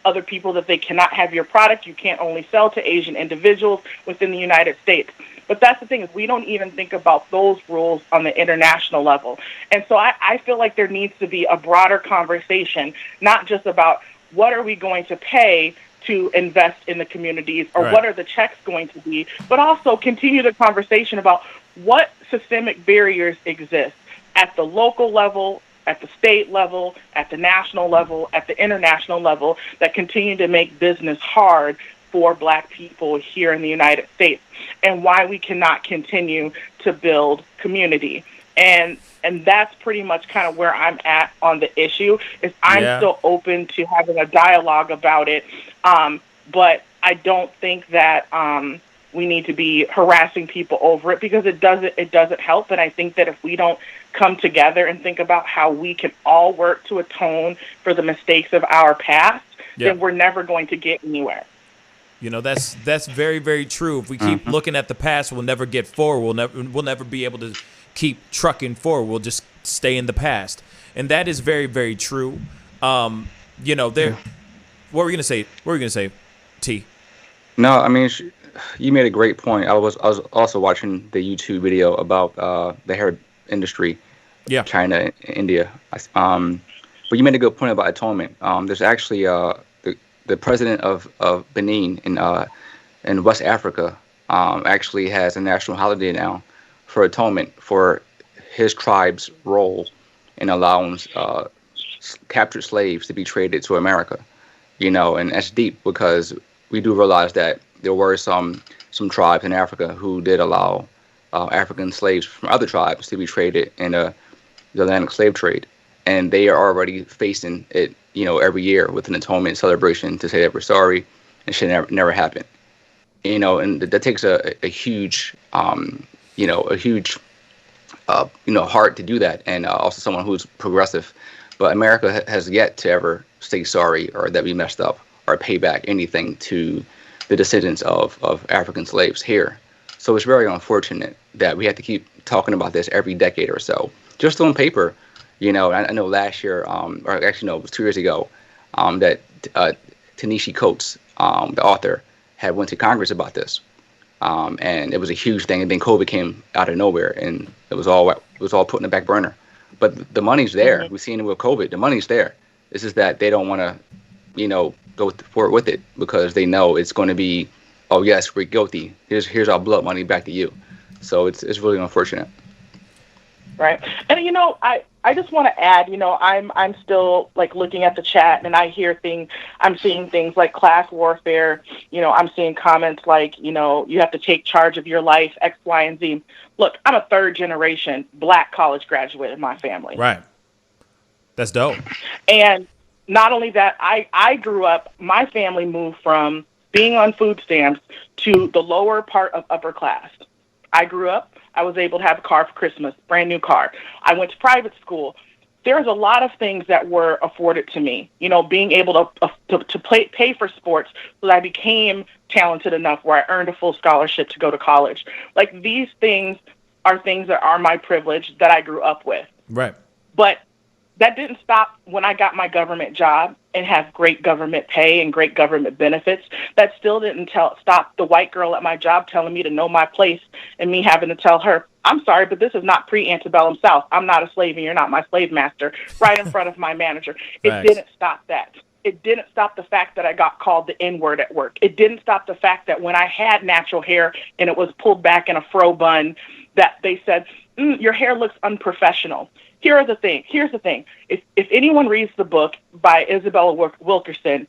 other people that they cannot have your product. You can't only sell to Asian individuals within the United States. But that's the thing, is we don't even think about those rules on the international level. And so I feel like there needs to be a broader conversation, not just about what are we going to pay to invest in the communities, or what are the checks going to be, but also continue the conversation about what systemic barriers exist at the local level, at the state level, at the national level, at the international level, that continue to make business hard for Black people here in the United States, and why we cannot continue to build community. And that's pretty much kind of where I'm at on the issue, is I'm still open to having a dialogue about it, but I don't think that we need to be harassing people over it, because it doesn't help. And I think that if we don't come together and think about how we can all work to atone for the mistakes of our past, then we're never going to get anywhere. You know, that's very, very true. If we keep looking at the past, we'll never get forward. We'll never be able to keep trucking forward. We'll just stay in the past, and that is very, very true. You know, what were we gonna say? T? No, I mean, you made a great point. I was also watching the YouTube video about the hair industry, China, India. But you made a good point about atonement. There's actually the president of Benin in West Africa actually has a national holiday now for atonement for his tribe's role in allowing captured slaves to be traded to America. You know, and that's deep, because we do realize that there were some tribes in Africa who did allow African slaves from other tribes to be traded in the Atlantic slave trade, and they are already facing it, you know, every year with an atonement celebration to say that we're sorry and should never happen. You know, and that takes a huge heart to do that, and also someone who's progressive. But America has yet to ever say sorry, or that we messed up, or pay back anything to the descendants of African slaves here. So it's very unfortunate that we have to keep talking about this every decade or so. Just on paper, you know, I know last year, or actually no, it was 2 years ago, that Ta-Nehisi Coates, the author, had went to Congress about this. And it was a huge thing, and then COVID came out of nowhere, and it was all put in the back burner. But the money's there. We've seen it with COVID. The money's there. It's just that they don't want to, you know, go forward with it, because they know it's going to be, oh yes, we're guilty. Here's our blood money back to you. So it's really unfortunate. Right. And, you know, I just want to add, you know, I'm still like looking at the chat, and I'm seeing things like class warfare. You know, I'm seeing comments like, you know, you have to take charge of your life, X, Y, and Z. Look, I'm a third generation Black college graduate in my family. Right. That's dope. And not only that, I grew up, my family moved from being on food stamps to the lower part of upper class. I grew up, I was able to have a car for Christmas, brand new car. I went to private school. There's a lot of things that were afforded to me, you know, being able to pay for sports, so that I became talented enough where I earned a full scholarship to go to college. Like, these things that are my privilege that I grew up with. Right. But that didn't stop when I got my government job and have great government pay and great government benefits. That still didn't stop the white girl at my job telling me to know my place, and me having to tell her, I'm sorry, but this is not pre-antebellum South. I'm not a slave, and you're not my slave master, right in front of my manager. It didn't stop that. It didn't stop the fact that I got called the N-word at work. It didn't stop the fact that when I had natural hair and it was pulled back in a fro bun, that they said, your hair looks unprofessional. Here's the thing. If anyone reads the book by Isabella Wilkerson,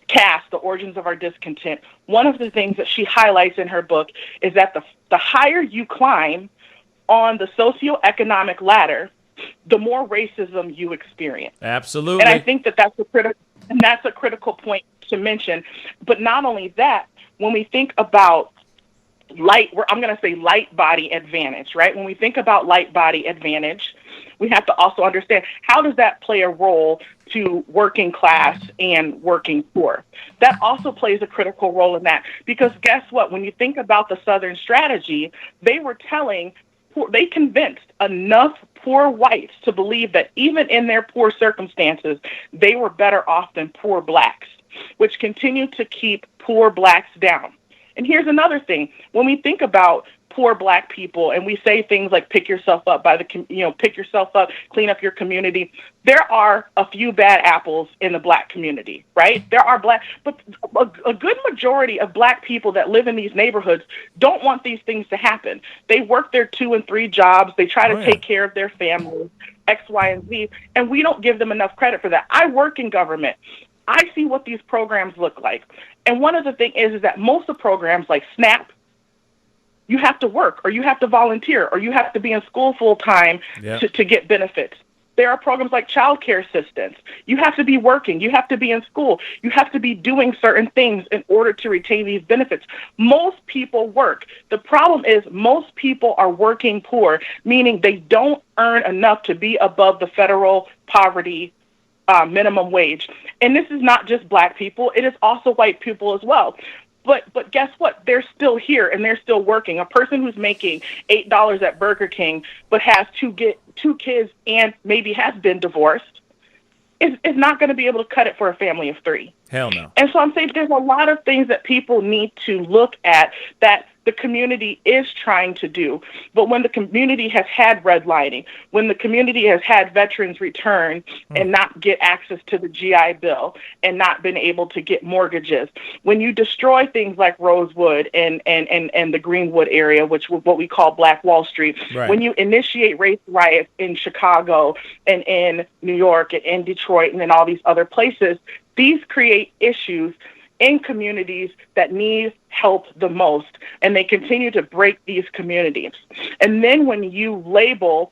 Caste, The Origins of Our Discontent, one of the things that she highlights in her book is that the higher you climb on the socioeconomic ladder, the more racism you experience. Absolutely. And I think that's a critical point to mention. But not only that, when we think about I'm going to say light body advantage, right? When we think about light body advantage, we have to also understand, how does that play a role to working class and working poor? That also plays a critical role in that, because guess what? When you think about the Southern strategy, they convinced enough poor whites to believe that even in their poor circumstances, they were better off than poor blacks, which continue to keep poor blacks down. And here's another thing. When we think about poor black people and we say things like pick yourself up pick yourself up, clean up your community, there are a few bad apples in the black community, right? There are but a good majority of black people that live in these neighborhoods don't want these things to happen. They work their 2 and 3 jobs. They try to take care of their families, X, Y, and Z, and we don't give them enough credit for that. I work in government. I see what these programs look like. And one of the things is that most of the programs like SNAP, you have to work or you have to volunteer or you have to be in school full time to get benefits. There are programs like child care assistance. You have to be working. You have to be in school. You have to be doing certain things in order to retain these benefits. Most people work. The problem is most people are working poor, meaning they don't earn enough to be above the federal poverty minimum wage. And this is not just black people. It is also white people as well. But guess what? They're still here and they're still working. A person who's making $8 at Burger King but has two kids and maybe has been divorced is not going to be able to cut it for a family of 3. Hell no. And so I'm saying there's a lot of things that people need to look at that the community is trying to do. But when the community has had redlining, when the community has had veterans return and not get access to the GI Bill and not been able to get mortgages, when you destroy things like Rosewood and the Greenwood area, which is what we call Black Wall Street, when you initiate race riots in Chicago and in New York and in Detroit and in all these other places, these create issues in communities that need help the most, and they continue to break these communities. And then when you label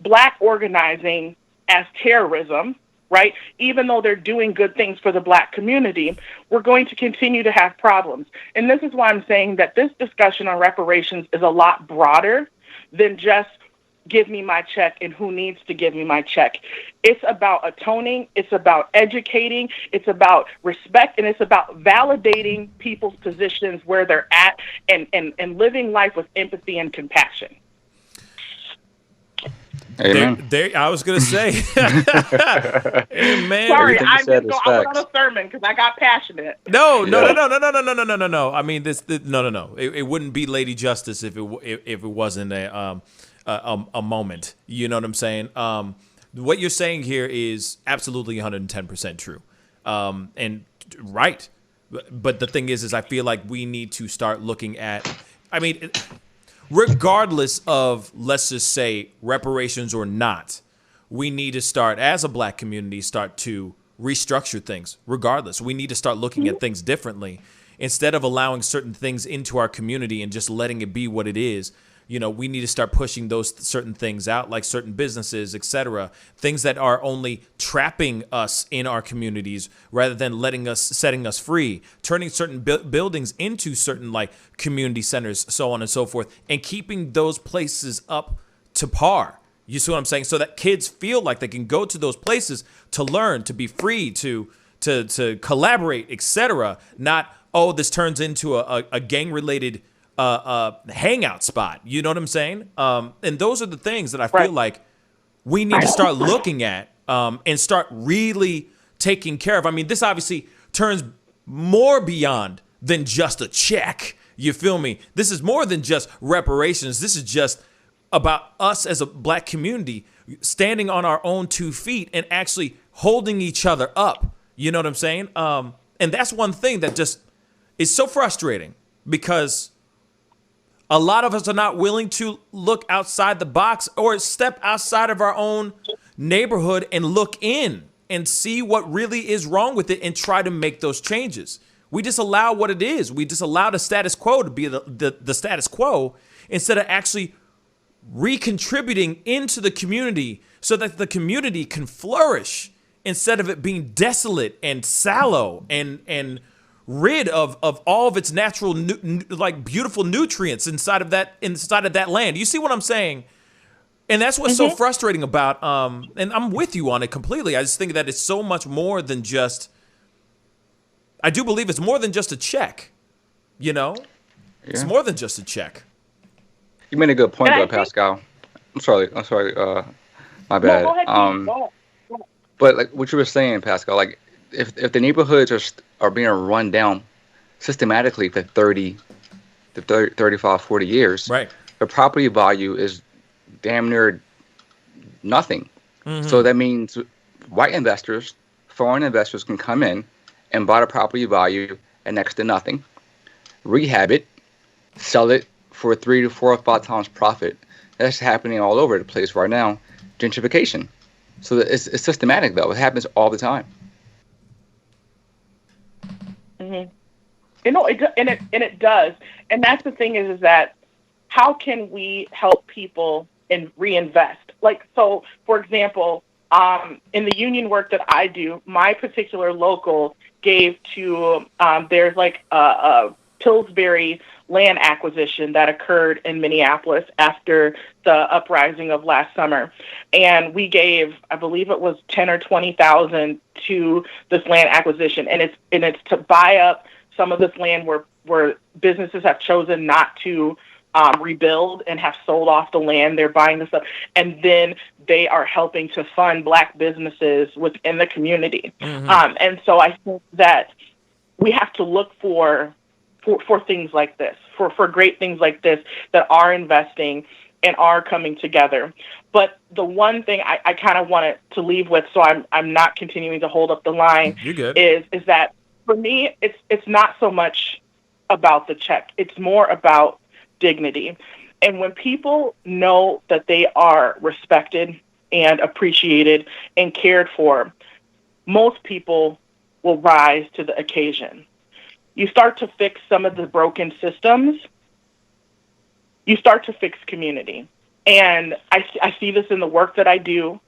black organizing as terrorism, right, even though they're doing good things for the black community, we're going to continue to have problems. And this is why I'm saying that this discussion on reparations is a lot broader than just give me my check and who needs to give me my check. It's about atoning, it's about educating, it's about respect, and it's about validating people's positions where they're at and living life with empathy and compassion. Amen. I was going to say. Amen. Sorry, I went on a sermon because I got passionate. No. I mean, no. It wouldn't be Lady Justice if it wasn't a moment. You know what I'm saying? What you're saying here is absolutely 110% true. And right. But the thing is I feel like we need to start looking at, regardless of, let's just say, reparations or not, we need to start, as a black community, start to restructure things. Regardless, we need to start looking at things differently. Instead of allowing certain things into our community and just letting it be what it is, we need to start pushing those certain things out, like certain businesses, etc. Things that are only trapping us in our communities rather than setting us free, turning certain buildings into certain like community centers, so on and so forth, and keeping those places up to par. You see what I'm saying? So that kids feel like they can go to those places to learn, to be free, to collaborate, etc. Not, this turns into a gang-related hangout spot. You know what I'm saying? And those are the things that I feel like we need to start looking at and start really taking care of. This obviously turns more beyond than just a check. You feel me? This is more than just reparations. This is just about us as a black community standing on our own 2 feet and actually holding each other up. You know what I'm saying? And that's one thing that just is so frustrating, because a lot of us are not willing to look outside the box or step outside of our own neighborhood and look in and see what really is wrong with it and try to make those changes. We just allow what it is. We just allow the status quo to be the status quo instead of actually recontributing into the community so that the community can flourish instead of it being desolate and sallow and rid of all of its natural beautiful nutrients inside of that land. You see what I'm saying? And that's what's so frustrating about and I'm with you on it completely. I just think that it's so much more than just, I do believe it's more than just a check. It's more than just a check. You made a good point, Pascal. I'm sorry. My bad. No, go ahead, Steve. Go ahead. But like what you were saying, Pascal, like if the neighborhoods are being run down systematically for 35, 40 years, right, the property value is damn near nothing. So that means white investors, foreign investors can come in and buy the property value at next to nothing, rehab it, sell it for 3 to 4 or 5 times profit. That's happening all over the place right now. Gentrification. So it's systematic though. It happens all the time. Mm-hmm. You know, it does, and that's the thing is that how can we help people and reinvest? Like, so for example, in the union work that I do, my particular local gave to there's like a Pillsbury land acquisition that occurred in Minneapolis after the uprising of last summer, and we gave, I believe it was 10 or 20,000 to this land acquisition, and it's to buy up some of this land where businesses have chosen not to rebuild and have sold off the land. They're buying this up, and then they are helping to fund Black businesses within the community. And so I think that we have to look for things like this, for great things like this that are investing and are coming together. But the one thing I kind of wanted to leave with, so I'm not continuing to hold up the line, You're good. is that for me, it's not so much about the check. It's more about dignity. And when people know that they are respected and appreciated and cared for, most people will rise to the occasion. You start to fix some of the broken systems, you start to fix community. And I see this in the work that I do.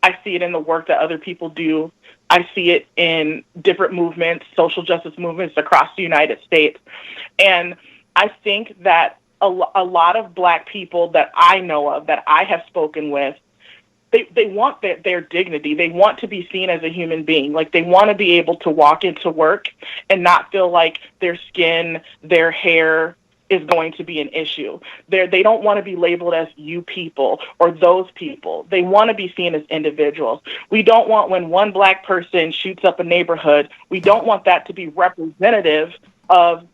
I see it in the work that other people do. I see it in different movements, social justice movements across the United States. And I think that a lot of Black people that I know of, that I have spoken with, they want their dignity. They want to be seen as a human being. Like, they want to be able to walk into work and not feel like their skin, their hair is going to be an issue. They don't want to be labeled as you people or those people. They want to be seen as individuals. We don't want, when one Black person shoots up a neighborhood, we don't want that to be representative of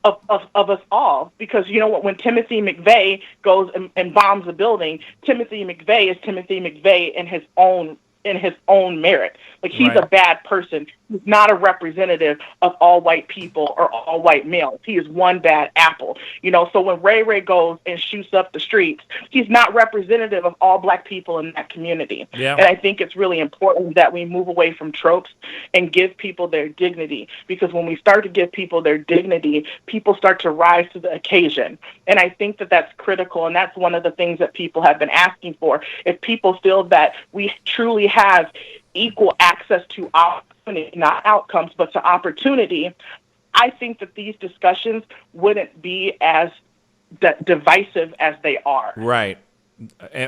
us all, because you know what, when Timothy McVeigh goes and bombs a building, Timothy McVeigh is Timothy McVeigh in his own merit. Like, he's a bad person. He's not a representative of all white people or all white males. He is one bad apple. You know, so when Ray goes and shoots up the streets, he's not representative of all Black people in that community. Yeah. And I think it's really important that we move away from tropes and give people their dignity, because when we start to give people their dignity, people start to rise to the occasion. And I think that that's critical, and that's one of the things that people have been asking for. If people feel that we truly have equal access to opportunity, not outcomes, but to opportunity, I think that these discussions wouldn't be as divisive as they are. Right.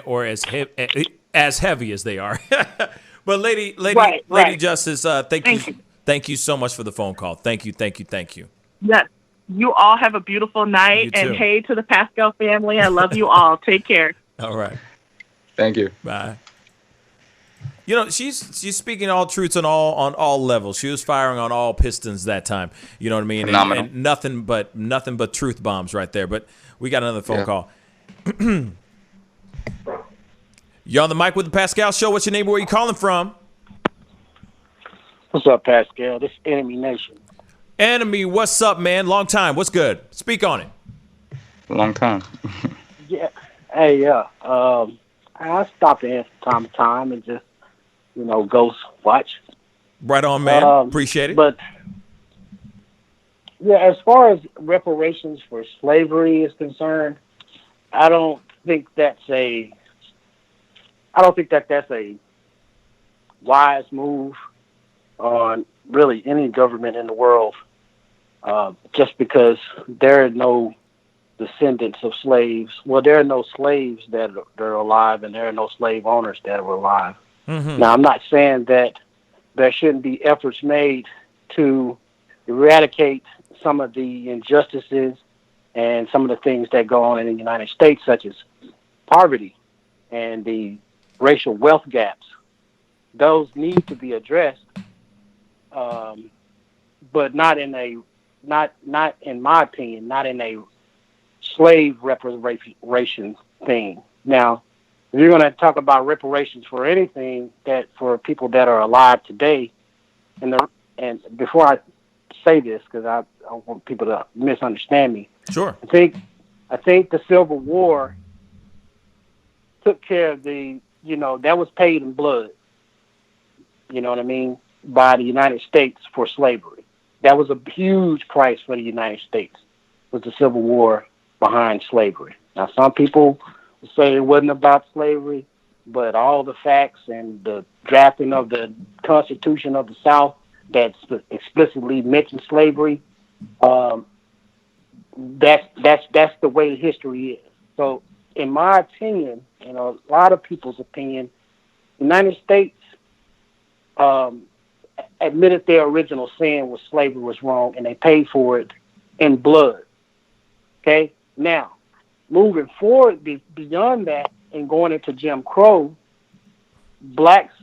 Or as heavy as they are. But Lady Justice, thank you so much for the phone call. Thank you. Yes. You all have a beautiful night, and hey to the Pascal family. I love you all. Take care. All right. Thank you. Bye. You know, she's speaking all truths on all levels. She was firing on all pistons that time. You know what I mean? And nothing but truth bombs right there. But we got another phone call. You're on the mic with the Pascal Show. What's your name? Where are you calling from? What's up, Pascal? This is Enemy Nation. Enemy, what's up, man? Long time. What's good? Speak on it. Long time. Yeah. Hey, yeah. I stop in from time to time and just, ghost watch. Right on, man. Appreciate it. But, yeah, as far as reparations for slavery is concerned, I don't think that's a wise move on really any government in the world, just because there are no descendants of slaves. Well, there are no slaves that are alive, and there are no slave owners that are alive. Mm-hmm. Now, I'm not saying that there shouldn't be efforts made to eradicate some of the injustices and some of the things that go on in the United States, such as poverty and the racial wealth gaps. Those need to be addressed, but not in my opinion, not in a slave reparations thing. Now, if you're going to talk about reparations for anything that for people that are alive today, and before I say this, because I don't want people to misunderstand me. Sure. I think the Civil War took care of that was paid in blood. You know what I mean? By the United States for slavery. That was a huge price for the United States. Was the Civil War behind slavery? Now, some people say it wasn't about slavery, but all the facts and the drafting of the Constitution of the South that explicitly mentioned slavery, that's the way history is. So, in my opinion, a lot of people's opinion, the United States admitted their original sin was slavery was wrong, and they paid for it in blood. Okay? Now, moving forward beyond that and going into Jim Crow, blacks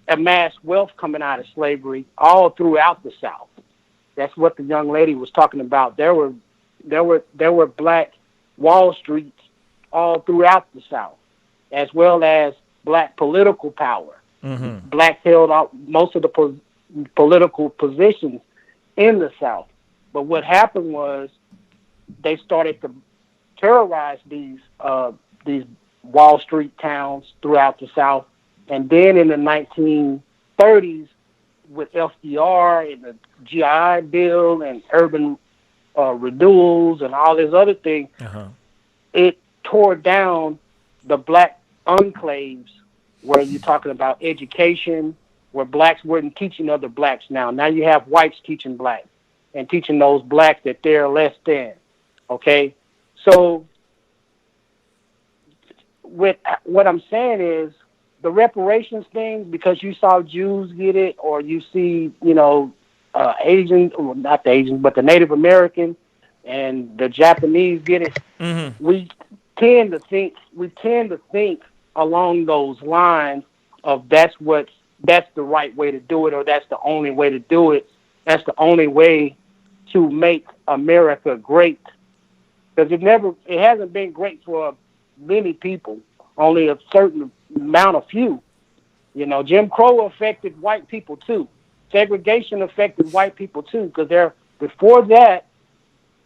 amassed wealth coming out of slavery all throughout the South. That's what the young lady was talking about. There were black Wall Streets all throughout the South, as well as black political power. Mm-hmm. Blacks held out most of the political positions in the South. But what happened was they started to terrorize these Wall Street towns throughout the South. And then in the 1930s, with FDR and the GI Bill and urban renewals and all these other things, it tore down the black enclaves where you're talking about education, where blacks weren't teaching other blacks now. Now you have whites teaching blacks and teaching those blacks that they're less than. Okay? So what I'm saying is the reparations thing, because you saw Jews get it, or you see, Asians, well, not the Asians, but the Native American and the Japanese get it. Mm-hmm. We tend to think along those lines of that's the right way to do it, or that's the only way to do it. That's the only way to make America great. Because it hasn't been great for many people, only a certain amount of few. Jim Crow affected white people too. Segregation affected white people too, because before that,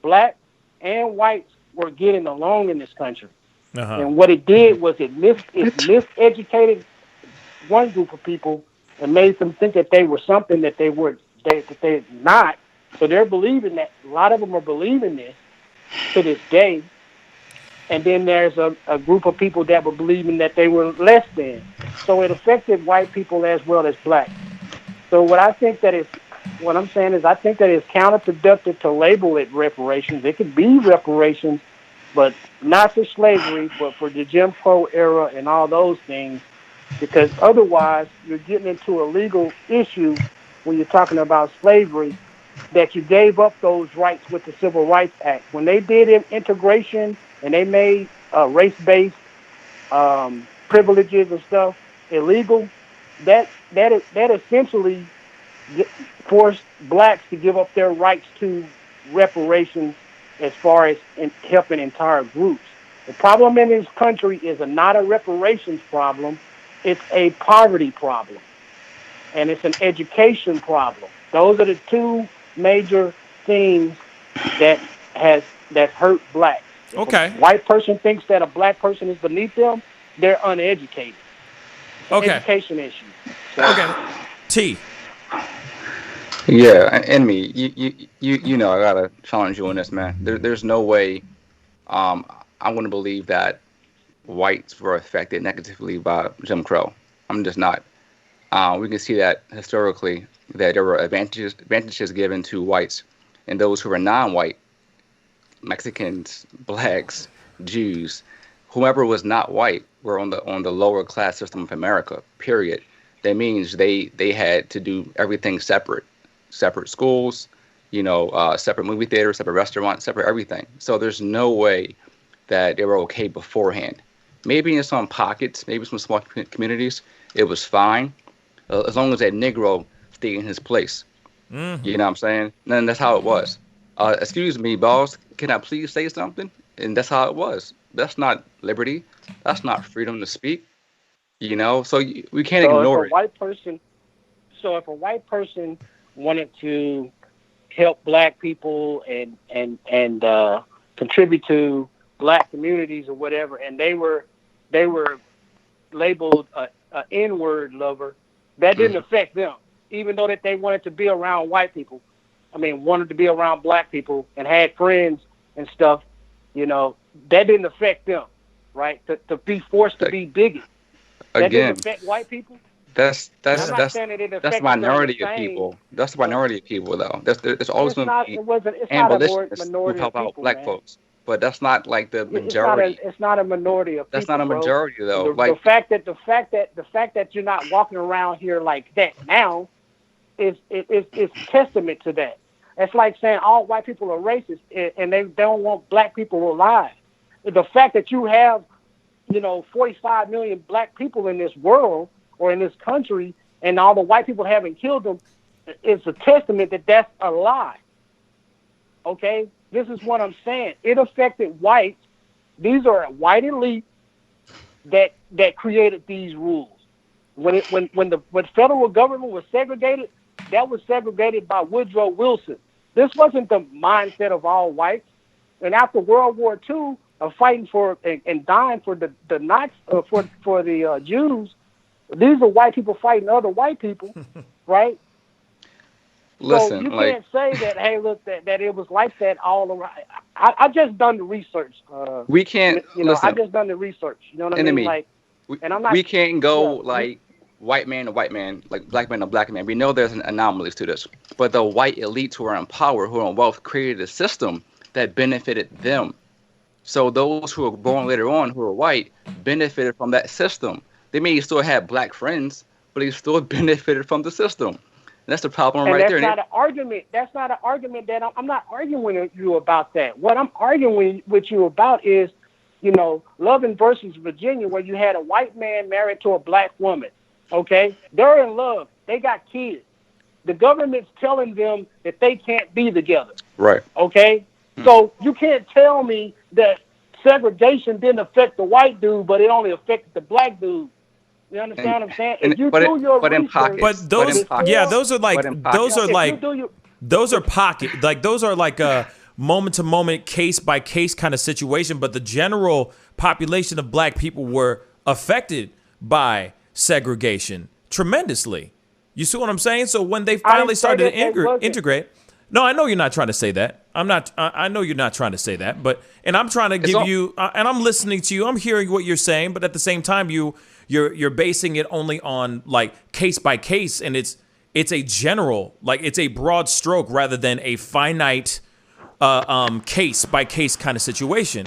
black and whites were getting along in this country. And what it did was it miseducated one group of people and made them think that they were something that they're not. So they're believing that. A lot of them are believing this to this day. And then there's a group of people that were believing that they were less than. So it affected white people as well as black. So what I'm saying is I think that it's counterproductive to label it reparations. It could be reparations, but not for slavery, but for the Jim Crow era and all those things, because otherwise you're getting into a legal issue when you're talking about slavery, that you gave up those rights with the Civil Rights Act. When they did integration and they made race-based privileges and stuff illegal, that essentially forced blacks to give up their rights to reparations as far as helping entire groups. The problem in this country is not a reparations problem. It's a poverty problem. And it's an education problem. Those are the two major things that hurt blacks. Okay. If a white person thinks that a black person is beneath them, they're uneducated. It's an education issue. So, okay. T. Yeah, and me, I gotta challenge you on this, man. There's no way, I'm gonna believe that whites were affected negatively by Jim Crow. I'm just not. We can see that historically that there were advantages given to whites, and those who were non-white, Mexicans, blacks, Jews, whoever was not white, were on the lower class system of America. Period. That means they had to do everything separate schools, separate movie theaters, separate restaurants, separate everything. So there's no way that they were okay beforehand. Maybe in some pockets, maybe some small communities, it was fine, as long as that Negro stayed in his place. Mm-hmm. You know what I'm saying? And that's how it was. Excuse me, boss, can I please say something? And that's how it was. That's not liberty. That's not freedom to speak. You know, so we can't So ignore it. If a white person wanted to help black people and contribute to black communities or whatever, and they were labeled a N-word lover, that didn't affect them, even though that they wanted to be around white people. I mean, wanted to be around black people and had friends and stuff. You know, that didn't affect them, right? To be forced to be bigoted. That Again, didn't affect white people. that's affected minority them of the same. people. That's the minority of people, though. There's always It's going to not. be It wasn't. It's not a abolitionists who minority help of out people, black man. folks, but that's not like the It's not a. majority. It's not a minority of That's people, not a bro. majority, though. The Like fact that you're not walking around here like that now is testament to that. It's like saying all white people are racist and they don't want black people alive. The fact that you have 45 million black people in this world or in this country, and all the white people haven't killed them, is a testament that that's a lie. Okay? This is what I'm saying. It affected whites. These are white elite that created these rules. When federal government was segregated, that was segregated by Woodrow Wilson. This wasn't the mindset of all whites. And after World War II, of fighting for and dying for the Nazis, for the Jews, these are white people fighting other white people, right? Listen, so you can't say that. Hey, look, that it was like that all around. I just done the research. We can't. Listen, I just done the research. You know what I enemy. mean? Like, and I'm not. We can't go yeah, like white man to white man, like black man to black man. We know there's an anomalies to this, but the white elites who are in power, who are in wealth, created a system that benefited them. So those who were born later on, who are white, benefited from that system. They may still have black friends, but they still benefited from the system. And that's the problem and right that's there. Not an argument. That's not an argument that I'm not arguing with you about that. What I'm arguing with you about is, Loving versus Virginia, where you had a white man married to a black woman. Okay? They're in love. They got kids. The government's telling them that they can't be together. Right. Okay? So you can't tell me that segregation didn't affect the white dude, but it only affected the black dude. You understand what I'm saying? If you do your research, but those are pocket, like those are like a moment to moment, case by case kind of situation. But the general population of black people were affected by segregation tremendously. You see what I'm saying? So when they finally started to integrate. No, I know you're not trying to say that. I'm not. I know you're not trying to say that. And I'm trying to give you. And I'm listening to you. I'm hearing what you're saying. But at the same time, you're basing it only on like case by case, and it's a general, like it's a broad stroke rather than a finite case by case kind of situation.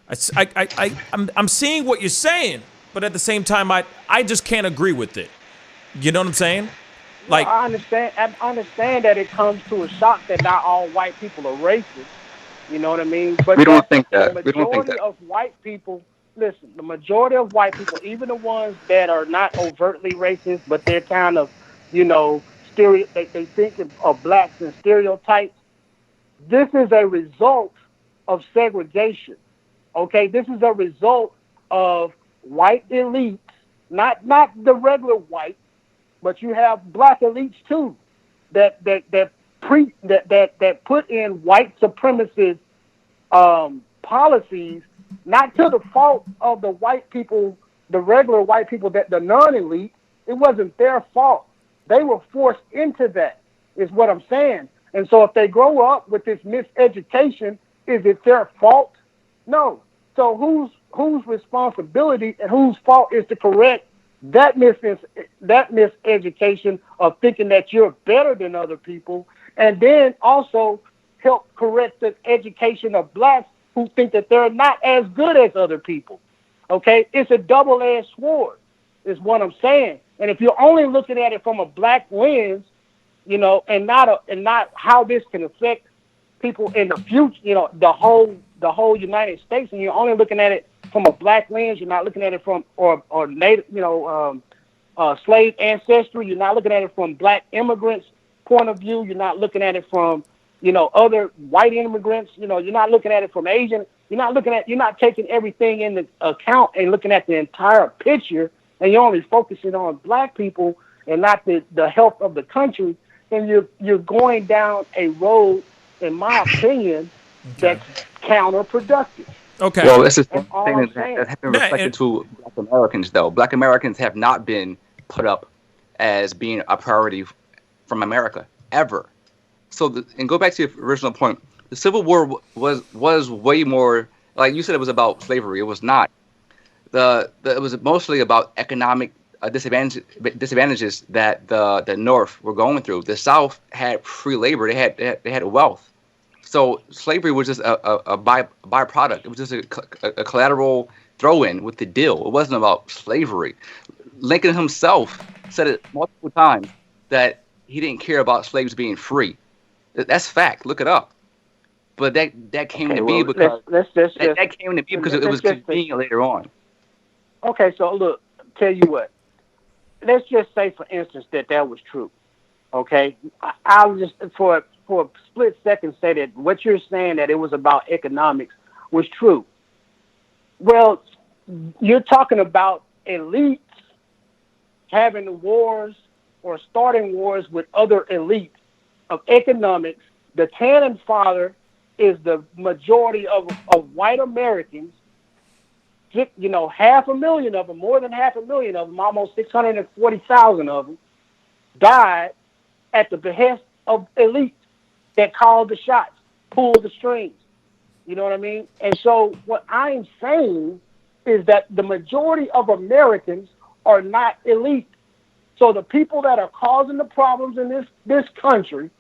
I'm seeing what you're saying, but at the same time, I just can't agree with it. You know what I'm saying? Like, I understand that it comes to a shock that not all white people are racist. You know what I mean? But we don't think that. The majority of white people, listen, the majority of white people, even the ones that are not overtly racist, but they're kind of, they think of blacks in stereotypes. This is a result of segregation. Okay? This is a result of white elites, not the regular white, but you have black elites too, that put in white supremacist policies, not to the fault of the white people, the regular white people, that the non-elite. It wasn't their fault. They were forced into that, is what I'm saying. And so if they grow up with this miseducation, is it their fault? No. So whose responsibility and whose fault is to correct that miseducation of thinking that you're better than other people, and then also help correct the education of blacks who think that they're not as good as other people. Okay? It's a double-edged sword, is what I'm saying. And if you're only looking at it from a black lens, and not how this can affect people in the future, the whole United States, and you're only looking at it from a black lens. You're not looking at it from or native, slave ancestry. You're not looking at it from black immigrants' point of view. You're not looking at it from, other white immigrants. You're not looking at it from Asian. You're not taking everything into account and looking at the entire picture, and you're only focusing on black people and not the health of the country. And you're going down a road, in my opinion, that's counterproductive. Okay. Well, that's the That's all thing I'm that saying. has been reflected to Black Americans, though. Black Americans have not been put up as being a priority from America ever. So, and go back to your original point. The Civil War was way more, like you said, it was about slavery. It was not. It was mostly about economic disadvantages that the North were going through. The South had free labor. They had wealth. So slavery was just a byproduct. It was just a collateral throw-in with the deal. It wasn't about slavery. Lincoln himself said it multiple times that he didn't care about slaves being free. That's fact. Look it up. But that came to be because that came to be because it was convenient later on. Okay, so look, tell you what. Let's just say, for instance, that was true. Okay, I'll just for a split second say that what you're saying that it was about economics was true. Well, you're talking about elites having wars or starting wars with other elites of economics. The cannon fodder is the majority of white Americans. 500,000 of them, more than 500,000 of them, almost 640,000 of them, died at the behest of elites that called the shots, pulled the strings. You know what I mean? And so what I'm saying is that the majority of Americans are not elite. So the people that are causing the problems in this country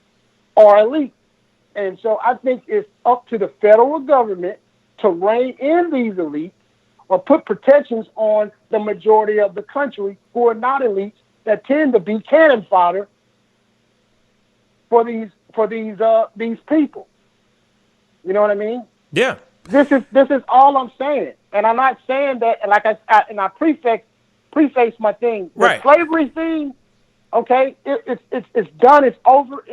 are elite. And so I think it's up to the federal government to rein in these elites or put protections on the majority of the country who are not elites that tend to be cannon fodder for these people. You know what I mean? Yeah. This is all I'm saying, and I'm not saying that. Like I preface my thing. Right. The slavery thing, okay? It's done. It's over.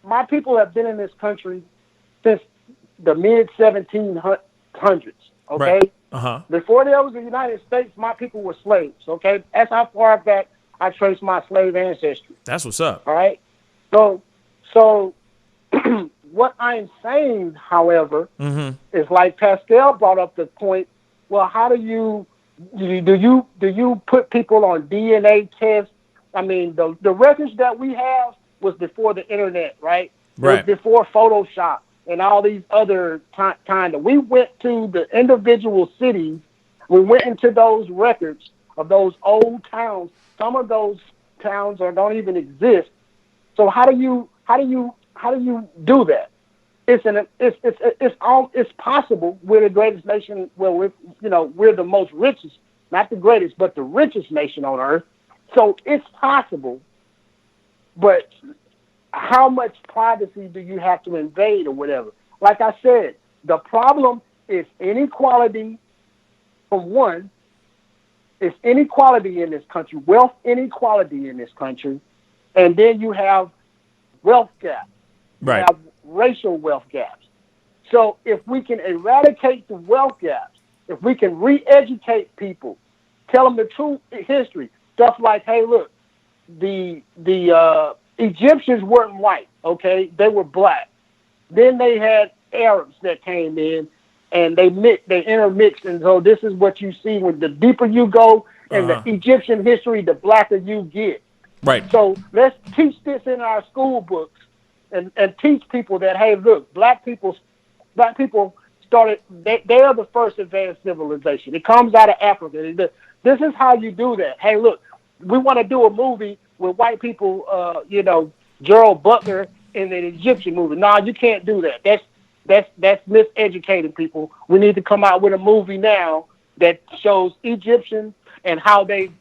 My people have been in this country since the mid 1700s. Okay. Right. Uh-huh. Before there was the United States, my people were slaves. Okay, that's how far back I trace my slave ancestry. That's what's up. All right. So what I'm saying, however, is like Pascal brought up the point. Well, how do you put people on DNA tests? I mean, the records that we have was before the internet, right? Right. It was before Photoshop and all these other kind of. We went to the individual cities. We went into those records of those old towns. Some of those towns don't even exist. So how do you do that? It's possible. We're the greatest nation. Well, we're the most richest, not the greatest, but the richest nation on earth. So it's possible. But how much privacy do you have to invade or whatever? Like I said, the problem is inequality. For one, it's inequality in this country, wealth inequality in this country, and then you have wealth gaps. Right. You have racial wealth gaps. So if we can eradicate the wealth gaps, if we can re-educate people, tell them the true history, stuff like, hey, look, the Egyptians weren't white, okay? They were black. Then they had Arabs that came in, and they intermixed, and so this is what you see. When the deeper you go in the Egyptian history, the blacker you get. Right. So let's teach this in our school books, and teach people that, hey, look, black people started. They are the first advanced civilization. It comes out of Africa. This is how you do that. Hey, look, we want to do a movie with white people. Gerald Butler in an Egyptian movie. No, you can't do that. That's miseducating people. We need to come out with a movie now that shows Egyptians and how they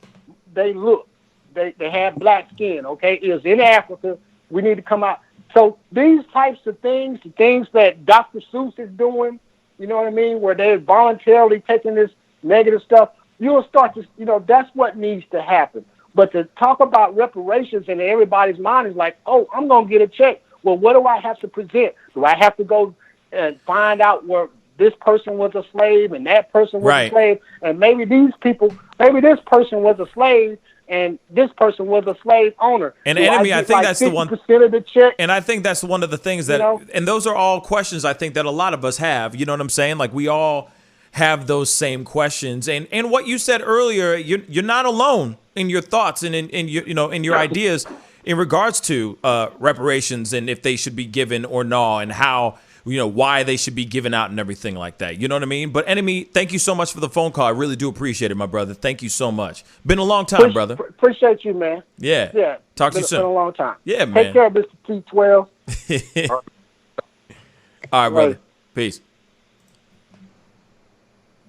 look. They have black skin, okay? It was in Africa. We need to come out. So these types of things, the things that Dr. Seuss is doing, you know what I mean, where they're voluntarily taking this negative stuff, you'll start to, that's what needs to happen. But to talk about reparations and everybody's mind is like, oh, I'm going to get a check. Well, what do I have to present? Do I have to go and find out where this person was a slave and that person was a slave? And maybe this person was a slave and this person was a slave owner. And enemy, I think that's the one. Of the check? And I think that's one of the things that, and those are all questions I think that a lot of us have. You know what I'm saying? Like we all have those same questions. And what you said earlier, you're not alone in your thoughts and in your, in your ideas in regards to reparations and if they should be given or not, and how, why they should be given out and everything like that. You know what I mean? But enemy, thank you so much for the phone call. I really do appreciate it, my brother. Thank you so much. Been a long time, brother. Appreciate you, man. Yeah. Yeah. Talk to you soon. Been a long time. Yeah, man. Take care, Mr. T12. All right, brother. Peace.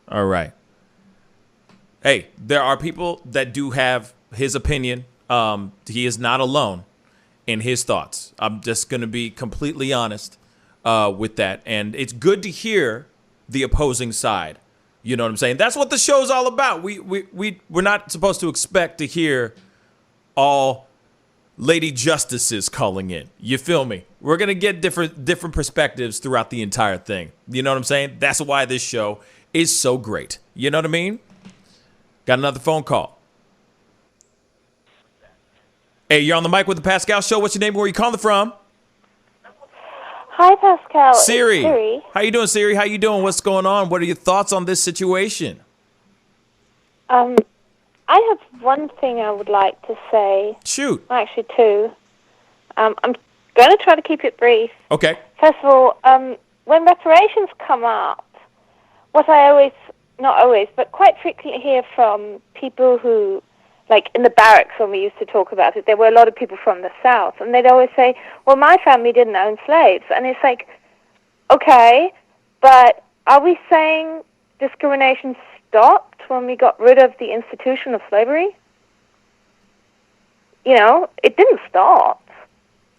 All right. Hey, there are people that do have his opinion. He is not alone in his thoughts. I'm just going to be completely honest with that. And it's good to hear the opposing side. You know what I'm saying? That's what the show's all about. We're not supposed to expect to hear all lady justices calling in. You feel me? We're going to get different perspectives throughout the entire thing. You know what I'm saying? That's why this show is so great. You know what I mean? Got another phone call. Hey, you're on the mic with the Pascal Show. What's your name? Where are you calling from? Hi, Pascal. Siri. It's Siri. How you doing, Siri? How you doing? What's going on? What are your thoughts on this situation? I have one thing I would like to say. Shoot. Actually, two. I'm going to try to keep it brief. Okay. First of all, when reparations come up, what I always, not always, but quite frequently hear from people who, like in the barracks when we used to talk about it, there were a lot of people from the South, and they'd always say, well, my family didn't own slaves. And it's like, okay, but are we saying discrimination stopped when we got rid of the institution of slavery? It didn't stop.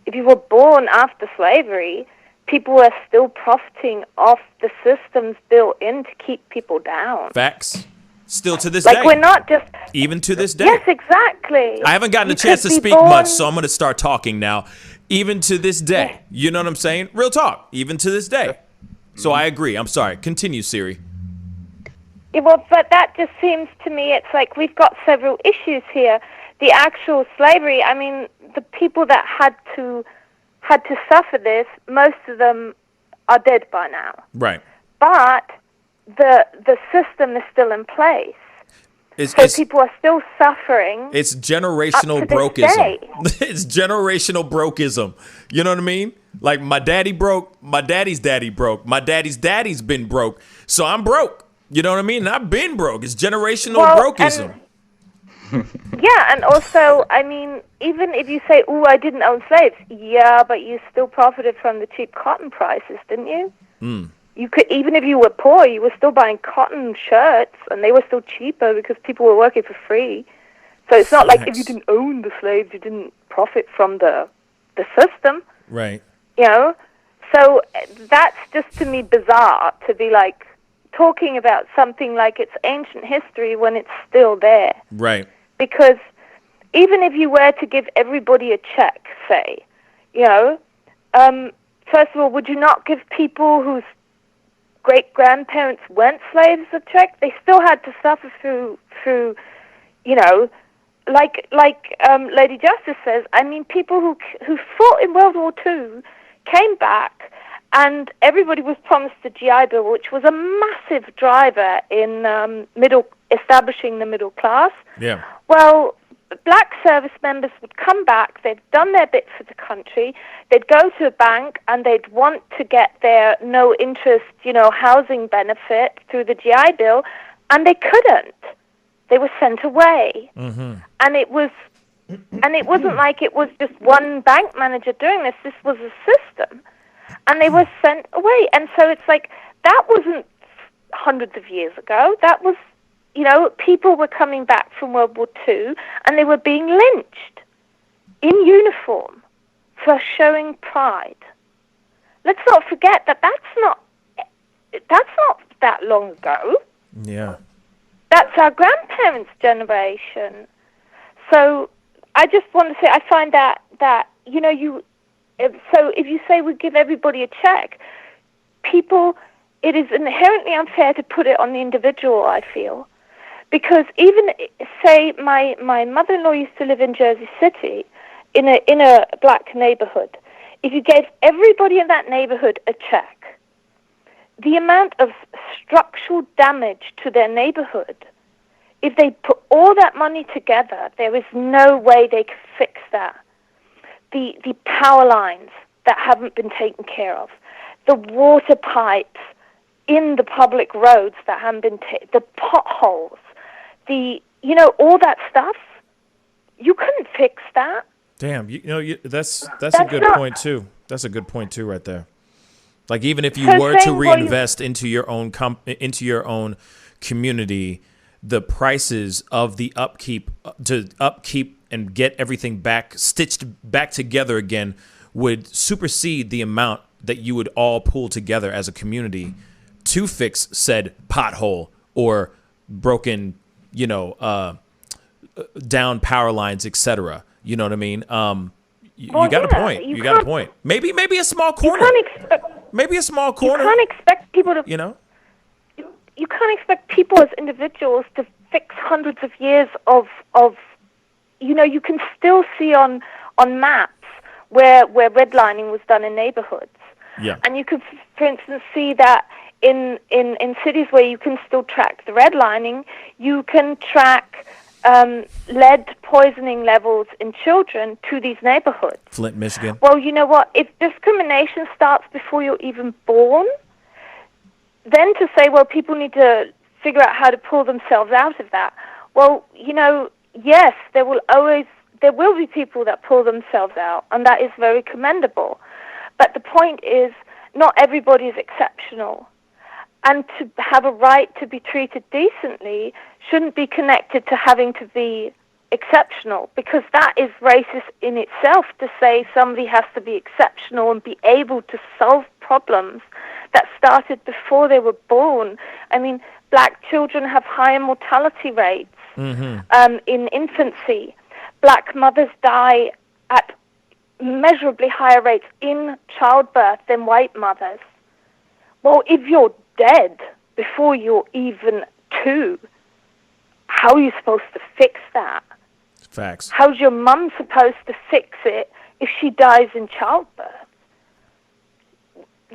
If you were born after slavery, people were still profiting off the systems built in to keep people down. Facts. Still to this day. Like, we're not just... Even to this day. Yes, exactly. I haven't gotten a chance to speak much, so I'm going to start talking now. Even to this day. You know what I'm saying? Real talk. Even to this day. So I agree. I'm sorry. Continue, Siri. Yeah, well, but that just seems to me, it's like we've got several issues here. The actual slavery, I mean, the people that had to suffer this, most of them are dead by now. Right. But the system is still in place. People are still suffering. It's generational brokeism. It's generational brokeism. You know what I mean? Like my daddy broke, my daddy's daddy broke, my daddy's daddy's been broke, so I'm broke. You know what I mean? And I've been broke. It's generational brokeism. Yeah, and also, I mean, even if you say, "Oh, I didn't own slaves," yeah, but you still profited from the cheap cotton prices, didn't you? You could, even if you were poor, you were still buying cotton shirts, and they were still cheaper because people were working for free. So it's not like if you didn't own the slaves, you didn't profit from the system. Right. So that's just to me bizarre to be like talking about something like it's ancient history when it's still there. Right. Because even if you were to give everybody a check, say, first of all, would you not give people whose great-grandparents weren't slaves a check? They still had to suffer through like Lady Justice says, I mean, people who fought in World War II came back, and everybody was promised the GI Bill, which was a massive driver in establishing the middle class. Yeah. Well, black service members would come back, they'd done their bit for the country, they'd go to a bank and they'd want to get their no-interest, housing benefit through the GI Bill, and they couldn't. They were sent away. Mm-hmm. And it wasn't like it was just one bank manager doing this. This was a system. And they were sent away. And so it's like, that wasn't hundreds of years ago. That was, people were coming back from World War II, and they were being lynched in uniform for showing pride. Let's not forget that that's not that's not that long ago. Yeah. That's our grandparents' generation. So I just want to say, I find that so if you say we give everybody a check, it is inherently unfair to put it on the individual, I feel. Because even, say, my mother-in-law used to live in Jersey City in a black neighborhood. If you gave everybody in that neighborhood a check, the amount of structural damage to their neighborhood, if they put all that money together, there is no way they could fix that. The power lines that haven't been taken care of, the water pipes in the public roads that haven't been the potholes, all that stuff, you couldn't fix that. Damn, that's a good point too. That's a good point too, right there. Like even if you were to reinvest into your own community, the prices of the upkeep and get everything stitched back together again would supersede the amount that you would all pull together as a community to fix said pothole or broken, down power lines, etc. You know what I mean? You got a point. You got a point. Maybe a small corner. Maybe a small corner. You can't expect people to. You can't expect people as individuals to fix hundreds of years of. You can still see on maps where redlining was done in neighborhoods. Yeah. And you could, for instance, see that in cities where you can still track the redlining, you can track lead poisoning levels in children to these neighborhoods. Flint, Michigan. Well, you know what? If discrimination starts before you're even born, then to say, well, people need to figure out how to pull themselves out of that. Well, yes, there will be people that pull themselves out, and that is very commendable. But the point is, not everybody is exceptional. And to have a right to be treated decently shouldn't be connected to having to be exceptional, because that is racist in itself, to say somebody has to be exceptional and be able to solve problems that started before they were born. I mean, black children have higher mortality rates in infancy. Black mothers die at measurably higher rates in childbirth than white mothers. Well, if you're dead before you're even 2, how are you supposed to fix that? Facts. How's your mum supposed to fix it if she dies in childbirth?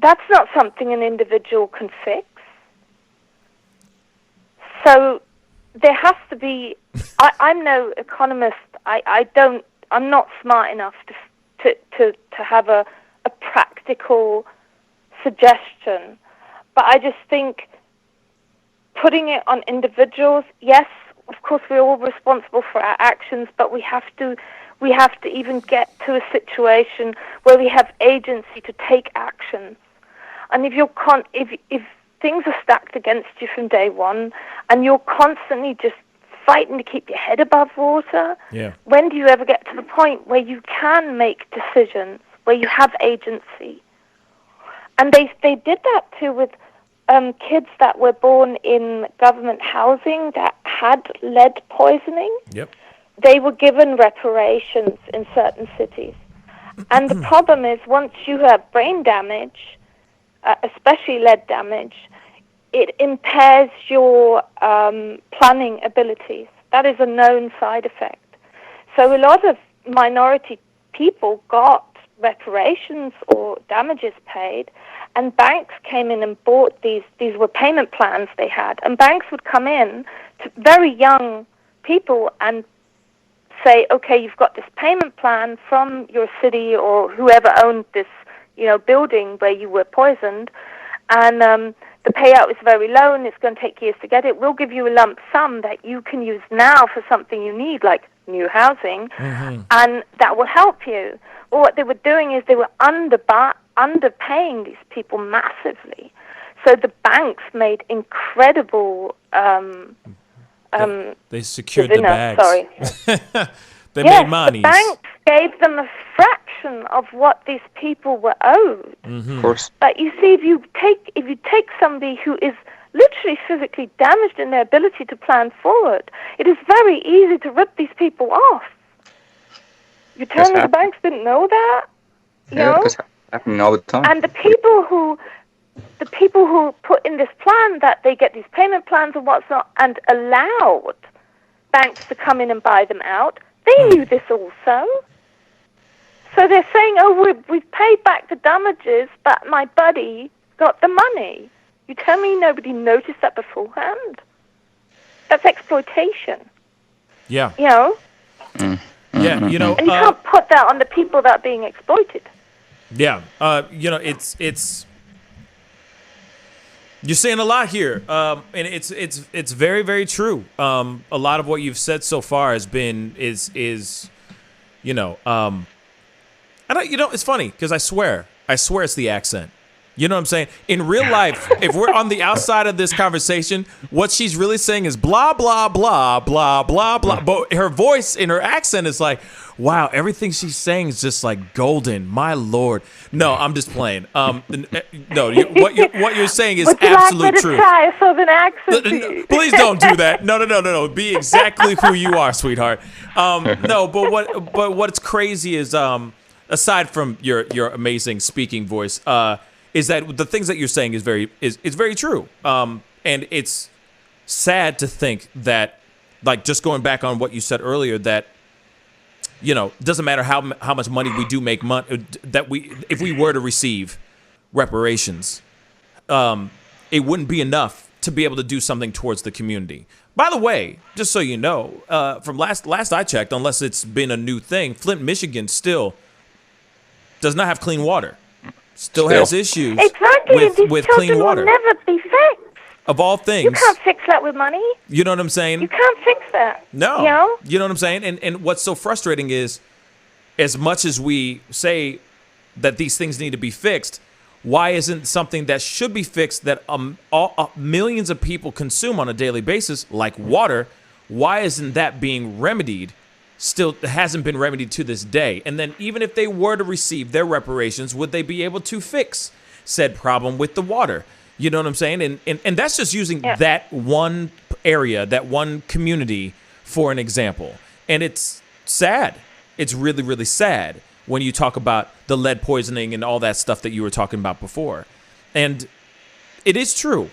That's not something an individual can fix. So there has to be. I'm no economist. I'm not smart enough to have a practical suggestion. But I just think putting it on individuals, yes, of course we're all responsible for our actions, but we have to even get to a situation where we have agency to take actions. And if things are stacked against you from day one, and you're constantly just fighting to keep your head above water, when do you ever get to the point where you can make decisions, where you have agency? And they did that too with kids that were born in government housing that had lead poisoning. Yep. They were given reparations in certain cities. And the problem is, once you have brain damage, especially lead damage, it impairs your planning abilities. That is a known side effect. So a lot of minority people got reparations or damages paid, and banks came in and bought these were payment plans they had, and banks would come in to very young people and say, okay, you've got this payment plan from your city or whoever owned this building where you were poisoned, and the payout is very low and it's going to take years to get it. We'll give you a lump sum that you can use now for something you need, like new housing, and that will help you. Well, what they were doing is they were underpaying these people massively. So the banks made incredible... they secured the bags. Sorry. They made money. The banks gave them a fraction fraction of what these people were owed. Of course. But you see, if you take somebody who is literally physically damaged in their ability to plan forward, it is very easy to rip these people off. You tell me the banks didn't know that? You know? That's happening all the time. And the people who put in this plan that they get these payment plans and what's not, and allowed banks to come in and buy them out, they knew this also. So they're saying, oh, we've paid back the damages, but my buddy got the money. You tell me nobody noticed that beforehand? That's exploitation. Yeah. You know? Yeah, you know. And you can't put that on the people that are being exploited. Yeah, you know, it's you're saying a lot here, and it's very, very true. A lot of what you've said so far has been is you know, I don't, you know, it's funny because I swear it's the accent. You know what I'm saying? In real life, if we're on the outside of this conversation, what she's really saying is blah, blah, blah, blah, blah, blah. But her voice and her accent is like, wow, everything she's saying is just like golden. My Lord. No, I'm just playing. No, what you're saying is absolute truth. Try a southern accent. Please don't do that. No. Be exactly who you are, sweetheart. No, but what's crazy is, aside from your amazing speaking voice, is that the things that you're saying is very true. And it's sad to think that, like, just going back on what you said earlier, that, you know, it doesn't matter how much money we do make, if we were to receive reparations, it wouldn't be enough to be able to do something towards the community. By the way, just so you know, from last I checked, unless it's been a new thing, Flint, Michigan still does not have clean water. Still has issues with clean water. Will never be fixed. Of all things, you can't fix that with money. You know what I'm saying? You can't fix that. No. You know? You know what I'm saying? And what's so frustrating is, as much as we say that these things need to be fixed, why isn't something that should be fixed that millions of people consume on a daily basis, like water, why isn't that being remedied? Still hasn't been remedied to this day. And then even if they were to receive their reparations, would they be able to fix said problem with the water? You know what I'm saying? And that's just using that one area, that one community for an example. And it's sad. It's really, really sad when you talk about the lead poisoning and all that stuff that you were talking about before. And it is true.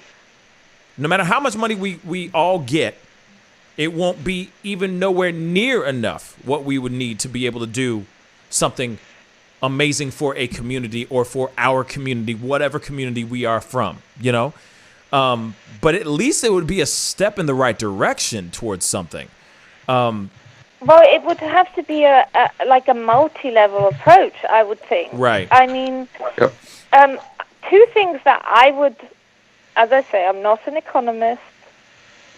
No matter how much money we all get, it won't be even nowhere near enough what we would need to be able to do something amazing for a community or for our community, whatever community we are from, you know? But at least it would be a step in the right direction towards something. Well, it would have to be a multi-level approach, I would think. Right. I mean, two things that I would, as I say, I'm not an economist.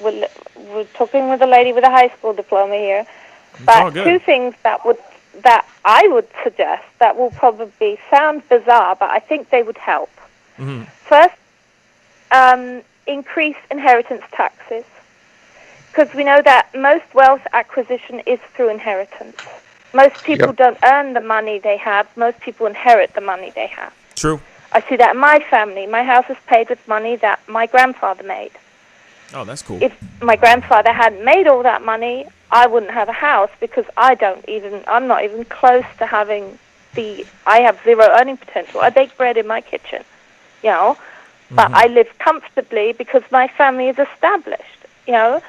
We're talking with a lady with a high school diploma here, but two things that I would suggest that will probably sound bizarre, but I think they would help. Mm-hmm. First, increase inheritance taxes, because we know that most wealth acquisition is through inheritance. Most people don't earn the money they have. Most people inherit the money they have. True. I see that in my family. My house is paid with money that my grandfather made. Oh, that's cool. If my grandfather hadn't made all that money, I wouldn't have a house because I'm not even close to having I have zero earning potential. I bake bread in my kitchen, you know, but I live comfortably because my family is established, you know.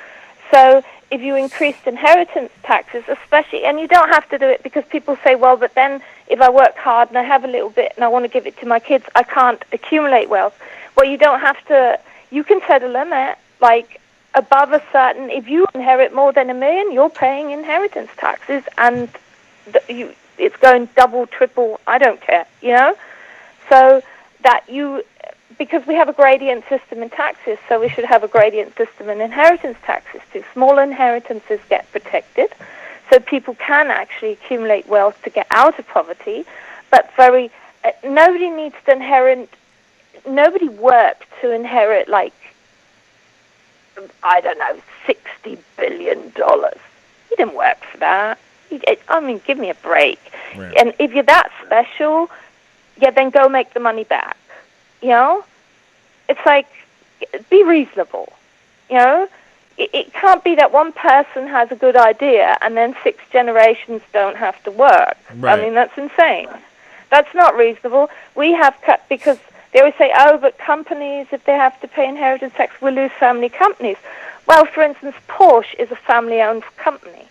So if you increased inheritance taxes, especially, and you don't have to do it because people say, well, but then if I work hard and I have a little bit and I want to give it to my kids, I can't accumulate wealth. Well, you don't have to, you can set a limit. Like, above a certain, if you inherit more than $1 million, you're paying inheritance taxes, and it's going double, triple, I don't care, you know? So that because we have a gradient system in taxes, so we should have a gradient system in inheritance taxes too. Small inheritances get protected, so people can actually accumulate wealth to get out of poverty, but nobody needs to inherit, nobody worked to inherit, like, I don't know, $60 billion. You didn't work for that. Give me a break. Right. And if you're that special, yeah, then go make the money back. You know? It's like, be reasonable. You know? It can't be that one person has a good idea and then 6 generations don't have to work. Right. I mean, that's insane. That's not reasonable. We have cut, because they always say, oh, but companies, if they have to pay inheritance tax, we'll lose family companies. Well, for instance, Porsche is a family-owned company.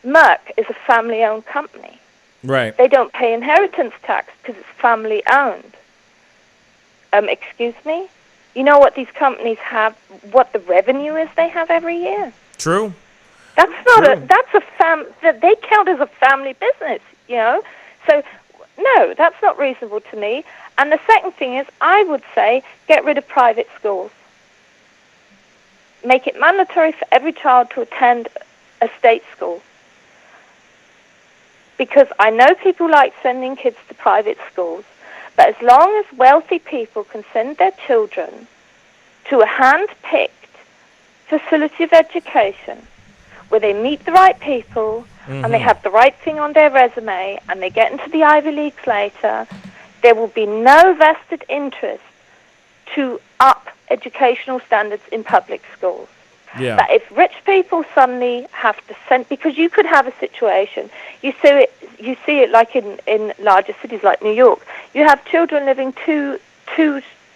Merck is a family-owned company. Right. They don't pay inheritance tax because it's family-owned. Excuse me? You know what these companies have, what the revenue is they have every year? True. That's not they count as a family business, you know? So, no, that's not reasonable to me. And the second thing is, I would say, get rid of private schools. Make it mandatory for every child to attend a state school. Because I know people like sending kids to private schools, but as long as wealthy people can send their children to a hand-picked facility of education where they meet the right people and they have the right thing on their resume and they get into the Ivy Leagues later, there will be no vested interest to up educational standards in public schools. Yeah. But if rich people suddenly have to send, because you could have a situation, you see it like in larger cities like New York. You have children living two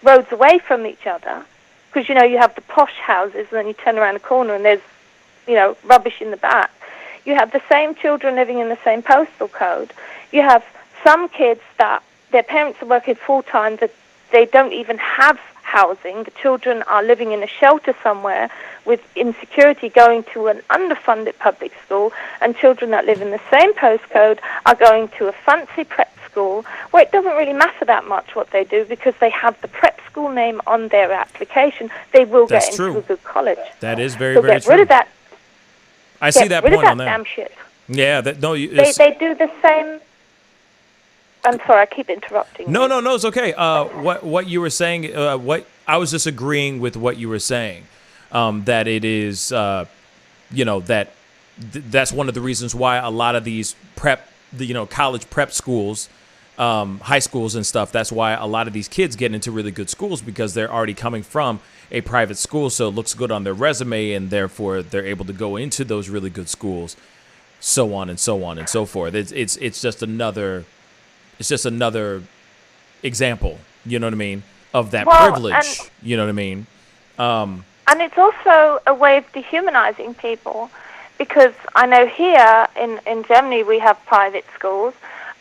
roads away from each other, because you know you have the posh houses, and then you turn around the corner and there's, you know, rubbish in the back. You have the same children living in the same postal code. You have some kids that their parents are working full time, that they don't even have housing. The children are living in a shelter somewhere with insecurity, going to an underfunded public school, and children that live in the same postcode are going to a fancy prep school where it doesn't really matter that much what they do because they have the prep school name on their application. They will That's get into true. a good college. That is very, So very get true. rid of that. I see Get that rid point of on that that. damn shit. Yeah, They do the same. I'm sorry, I keep interrupting. No, it's okay. What you were saying, what I was just agreeing with what you were saying, that it is, that's one of the reasons why a lot of these college prep schools, high schools and stuff. That's why a lot of these kids get into really good schools, because they're already coming from a private school, so it looks good on their resume, and therefore they're able to go into those really good schools, so on and so on and so forth. It's just another. It's just another example, you know what I mean, of that privilege, you know what I mean? And it's also a way of dehumanizing people, because I know here in Germany we have private schools,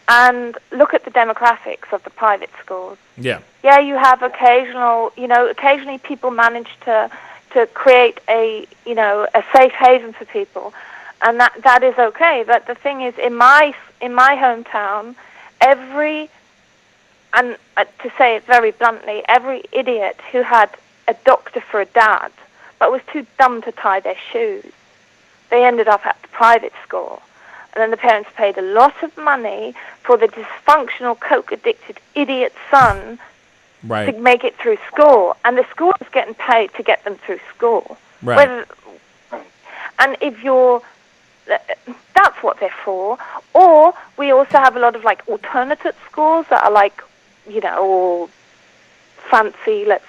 and look at the demographics of the private schools. Yeah. Yeah, you have occasionally people manage to create a safe haven for people, and that is okay. But the thing is, in my hometown, to say it very bluntly, every idiot who had a doctor for a dad but was too dumb to tie their shoes, they ended up at the private school. And then the parents paid a lot of money for the dysfunctional, coke-addicted idiot son to make it through school. And the school is getting paid to get them through school. Right. And if you're... That's what they're for. Or we also have a lot of alternative schools that are all fancy, let's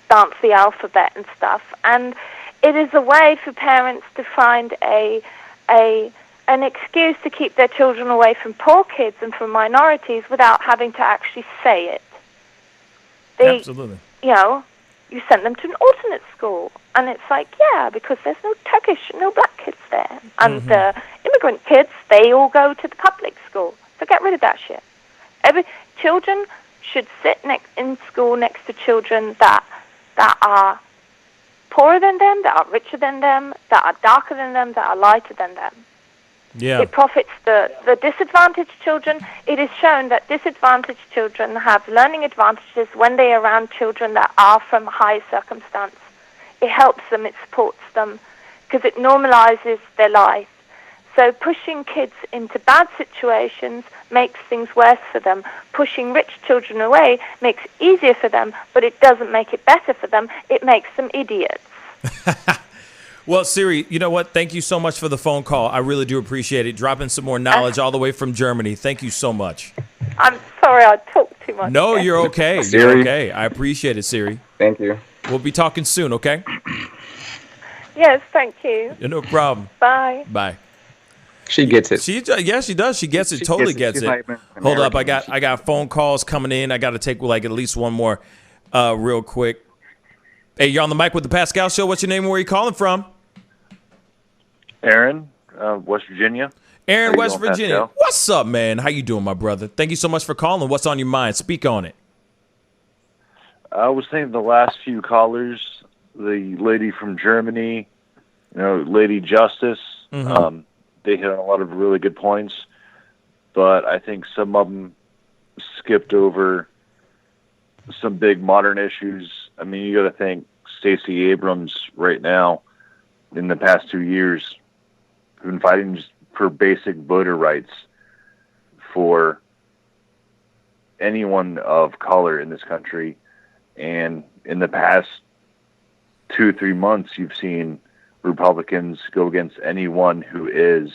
dance the alphabet and stuff. And it is a way for parents to find an excuse to keep their children away from poor kids and from minorities without having to actually say it. Absolutely. You sent them to an alternate school. And it's because there's no Turkish, no black kids there. And the immigrant kids, they all go to the public school. So get rid of that shit. Children should sit in school next to children that are poorer than them, that are richer than them, that are darker than them, that are lighter than them. Yeah. It profits the disadvantaged children. It is shown that disadvantaged children have learning advantages when they are around children that are from high circumstance. It helps them, it supports them, because it normalizes their life. So pushing kids into bad situations makes things worse for them. Pushing rich children away makes it easier for them, but it doesn't make it better for them. It makes them idiots. Well, Siri, you know what? Thank you so much for the phone call. I really do appreciate it. Dropping some more knowledge all the way from Germany. Thank you so much. I'm sorry I talked too much. No, there. you're okay. You're Siri. okay. I appreciate it, Siri. Thank you. We'll be talking soon, okay? Yes, thank you. No problem. Bye. Bye. She gets it. She does. She gets it. She totally gets gets it. it. She's like Hold up. American. I got phone calls coming in. I got to take like at least one more real quick. Hey, you're on the mic with the Pascal Show. What's your name and where are you calling from? Aaron, West Virginia. Aaron, How you West doing, Virginia. Pascal? What's up, man? How you doing, my brother? Thank you so much for calling. What's on your mind? Speak on it. I was thinking the last few callers, the lady from Germany, Lady Justice, they hit on a lot of really good points, but I think some of them skipped over some big modern issues. I mean, you got to think Stacey Abrams right now, in the past 2 years, have been fighting just for basic voter rights for anyone of color in this country. And in the past 2-3 months, you've seen Republicans go against anyone who is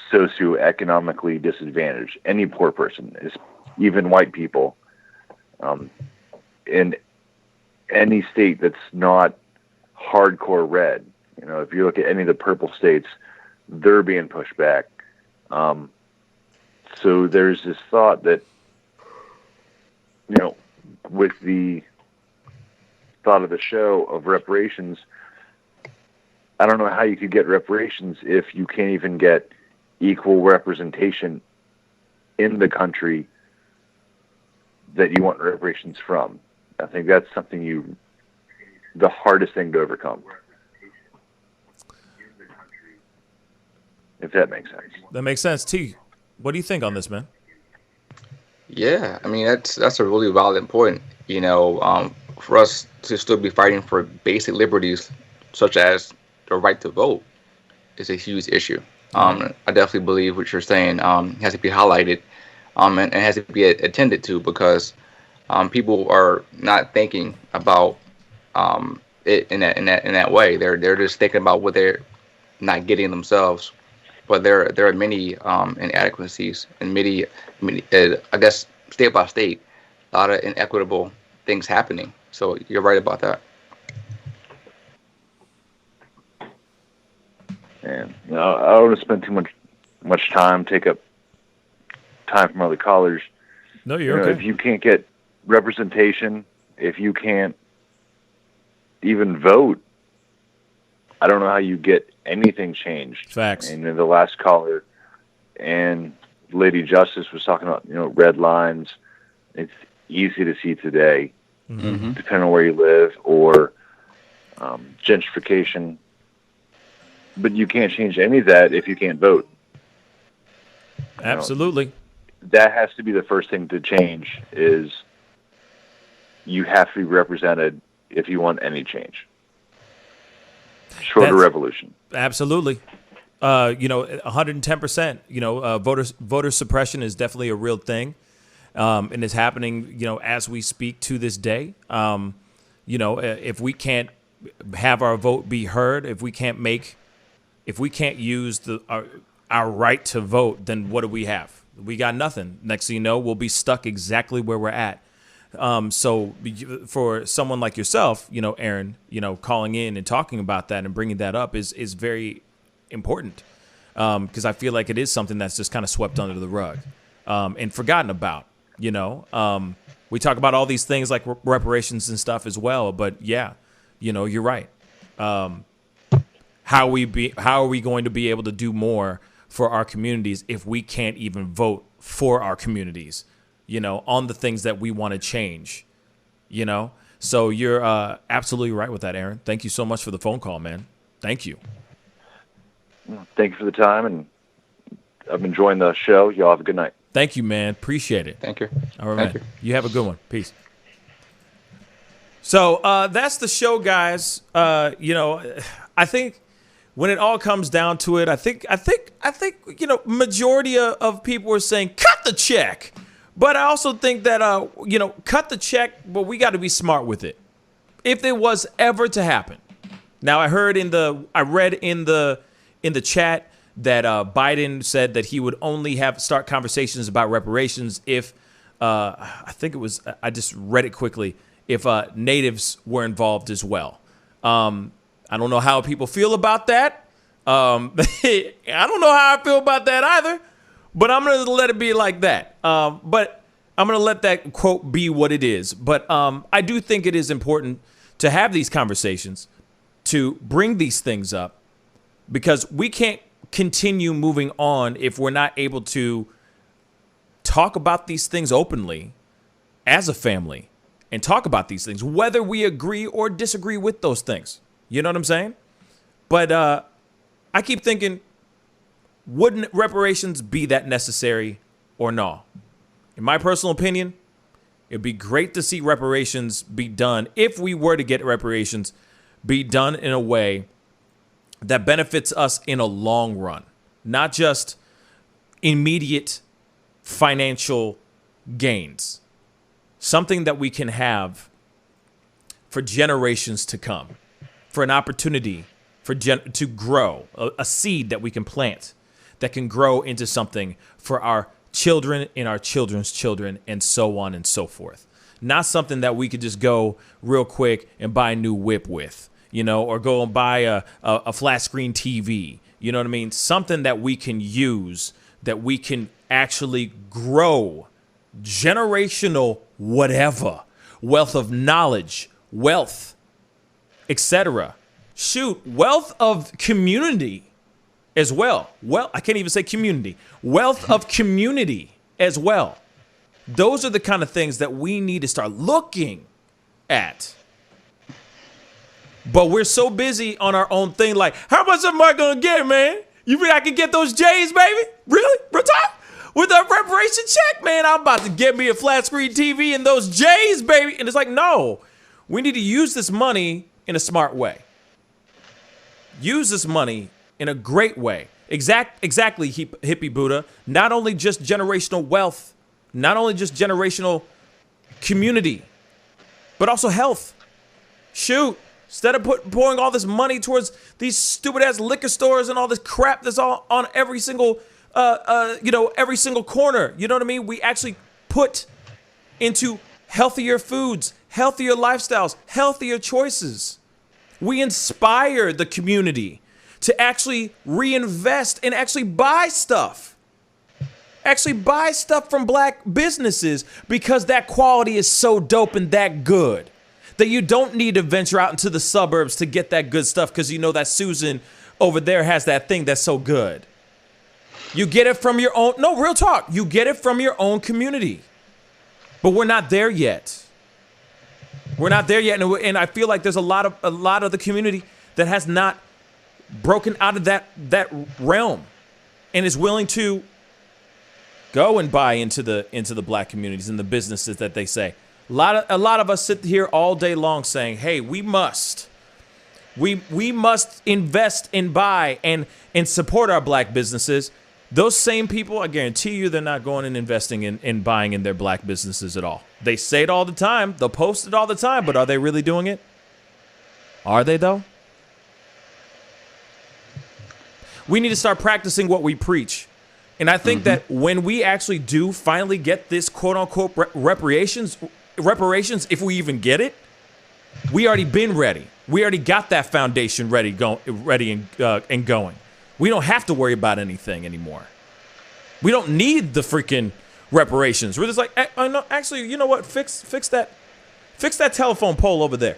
socioeconomically disadvantaged, any poor person, even white people, in any state that's not hardcore red. If you look at any of the purple states, they're being pushed back. So there's this thought that, with the thought of the show of reparations, I don't know how you could get reparations if you can't even get equal representation in the country that you want reparations from. I think that's something the hardest thing to overcome. If that makes sense. That makes sense. T, what do you think on this, man? Yeah, I mean that's a really valid point. For us to still be fighting for basic liberties such as the right to vote is a huge issue. I definitely believe what you're saying has to be highlighted and has to be attended to, because people are not thinking about it in that way. They're just thinking about what they're not getting themselves. But there are many inadequacies and many, I guess, state by state, a lot of inequitable things happening. So you're right about that. And I don't want to spend too much time, take up time from other callers. No, you're okay. If you can't get representation, if you can't even vote, I don't know how you get anything changed. Facts. And the last caller and Lady Justice was talking about, red lines. It's easy to see today, depending on where you live, or gentrification. But you can't change any of that if you can't vote. Absolutely. That has to be the first thing to change, is you have to be represented if you want any change. Short of revolution. Absolutely. 110%. Voter suppression is definitely a real thing, and it's happening. As we speak to this day. If we can't have our vote be heard, if we can't use our right to vote, then what do we have? We got nothing. Next thing you know, we'll be stuck exactly where we're at. So for someone like yourself, Aaron, calling in and talking about that and bringing that up is very important, because I feel like it is something that's just kind of swept under the rug and forgotten about. We talk about all these things like reparations and stuff as well, but yeah, you're right. How are we going to be able to do more for our communities if we can't even vote for our communities? On the things that we want to change, So you're absolutely right with that, Aaron. Thank you so much for the phone call, man. Thank you. Thank you for the time, and I'm enjoying the show. Y'all have a good night. Thank you, man. Appreciate it. Thank you. All right, man. You have a good one. Peace. So that's the show, guys. I think when it all comes down to it, I think majority of people are saying cut the check. But I also think that, cut the check, but we got to be smart with it. If it was ever to happen, Now I read in the chat that Biden said that he would only start conversations about reparations if I think it was, I just read it quickly, if natives were involved as well. I don't know how people feel about that. I don't know how I feel about that either, but I'm going to let it be like that. But I'm going to let that quote be what it is. But I do think it is important to have these conversations, to bring these things up, because we can't continue moving on if we're not able to talk about these things openly as a family and talk about these things, whether we agree or disagree with those things. You know what I'm saying? But I keep thinking, wouldn't reparations be that necessary or no? In my personal opinion, it'd be great to see reparations be done, if we were to get reparations, be done in a way that benefits us in a long run, not just immediate financial gains. Something that we can have for generations to come, for an opportunity to grow, a seed that we can plant that can grow into something for our children and our children's children, and so on and so forth. Not something that we could just go real quick and buy a new whip with, or go and buy a flat screen TV. You know what I mean? Something that we can use, that we can actually grow generational whatever, wealth of knowledge, wealth, etc. Shoot, wealth of community as well. Well, I can't even say community. Wealth of community as well. Those are the kind of things that we need to start looking at. But we're so busy on our own thing, like, how much am I going to get, man? You think I can get those J's, baby? Really? Real talk? With a reparation check, man, I'm about to get me a flat screen TV and those J's, baby. And it's like, no, we need to use this money in a smart way. Use this money in a great way. Exactly, Hippie Buddha. Not only just generational wealth, not only just generational community, but also health. Shoot, instead of pouring all this money towards these stupid ass liquor stores and all this crap that's all on every single every single corner. You know what I mean? We actually put into healthier foods, healthier lifestyles, healthier choices. We inspire the community to actually reinvest and actually buy stuff. Actually buy stuff from black businesses, because that quality is so dope and that good that you don't need to venture out into the suburbs to get that good stuff, because you know that Susan over there has that thing that's so good. You get it from your own, no, real talk. You get it from your own community. But we're not there yet. We're not there yet. And I feel like there's a lot of the community that has not broken out of that realm and is willing to go and buy into the black communities and the businesses that they say. A lot of us sit here all day long saying, hey, we must invest and buy and support our black businesses. Those same people, I guarantee you, they're not going and investing in buying in their black businesses at all. They say it all the time. They'll post it all the time, but are they really doing it? Are they, though? We need to start practicing what we preach. And I think that when we actually do finally get this quote-unquote reparations, if we even get it, we already been ready. We already got that foundation ready and going. We don't have to worry about anything anymore. We don't need the freaking reparations. We're just like, no, actually, you know what? Fix that telephone pole over there.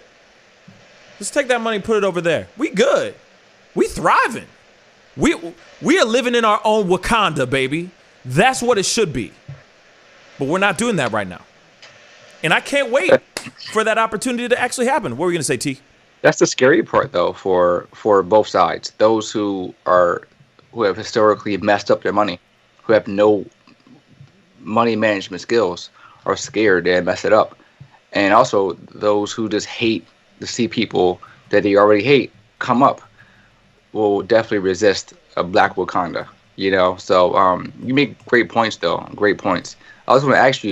Let's take that money and put it over there. We good. We thriving. We are living in our own Wakanda, baby. That's what it should be. But we're not doing that right now. And I can't wait for that opportunity to actually happen. What were you going to say, T? That's the scary part, though, for both sides. Those who have historically messed up their money, who have no money management skills, are scared and mess it up. And also those who just hate to see people that they already hate come up will definitely resist a black Wakanda. So you make great points, though. Great points. I was going to ask you,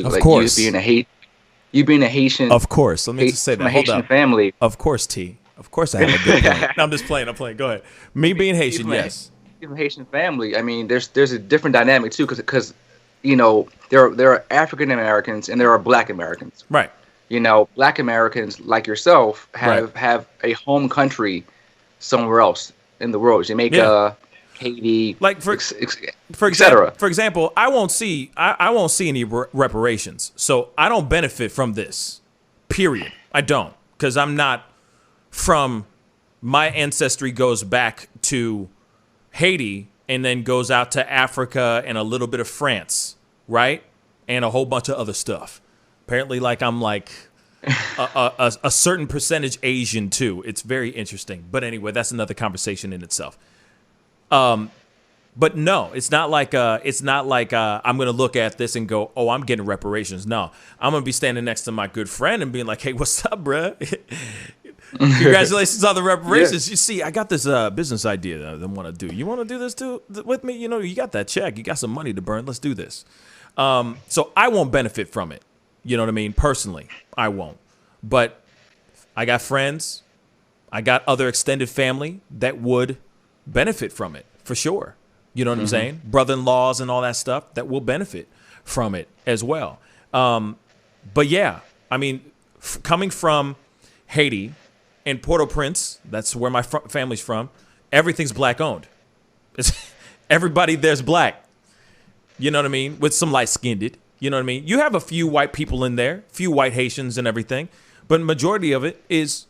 you being a Haitian, of course. Let me just say that. Haitian family. Of course, T. Of course I have a good point. No, I'm just playing. I'm playing. Go ahead. Me being Haitian, yes. Even Haitian family, I mean, there's a different dynamic too, because you know there are African Americans and there are Black Americans. Right. You know, Black Americans like yourself have a home country somewhere else in the world. Jamaica, Haiti, like for example, I won't see any reparations, so I don't benefit from this. Period. I don't, because I'm not from. My ancestry goes back to Haiti and then goes out to Africa and a little bit of France, right, and a whole bunch of other stuff. Apparently, I'm a certain percentage Asian too. It's very interesting. But anyway, that's another conversation in itself. But no, it's not like I'm gonna look at this and go, oh, I'm getting reparations. No, I'm gonna be standing next to my good friend and being like, hey, what's up, bruh? Congratulations on the reparations. You see, I got this business idea that I want to do. You want to do this too with me? You know, you got that check. You got some money to burn. Let's do this. So I won't benefit from it. You know what I mean? Personally, I won't. But I got friends. I got other extended family that would benefit from it for sure. You know what I'm saying? Brother-in-laws and all that stuff that will benefit from it as well. But yeah, I mean, coming from Haiti and Port-au-Prince, that's where my family's from, everything's Black owned. Everybody there's Black. You know what I mean? With some light-skinned. You know what I mean? You have a few white people in there, few white Haitians and everything, but majority of it is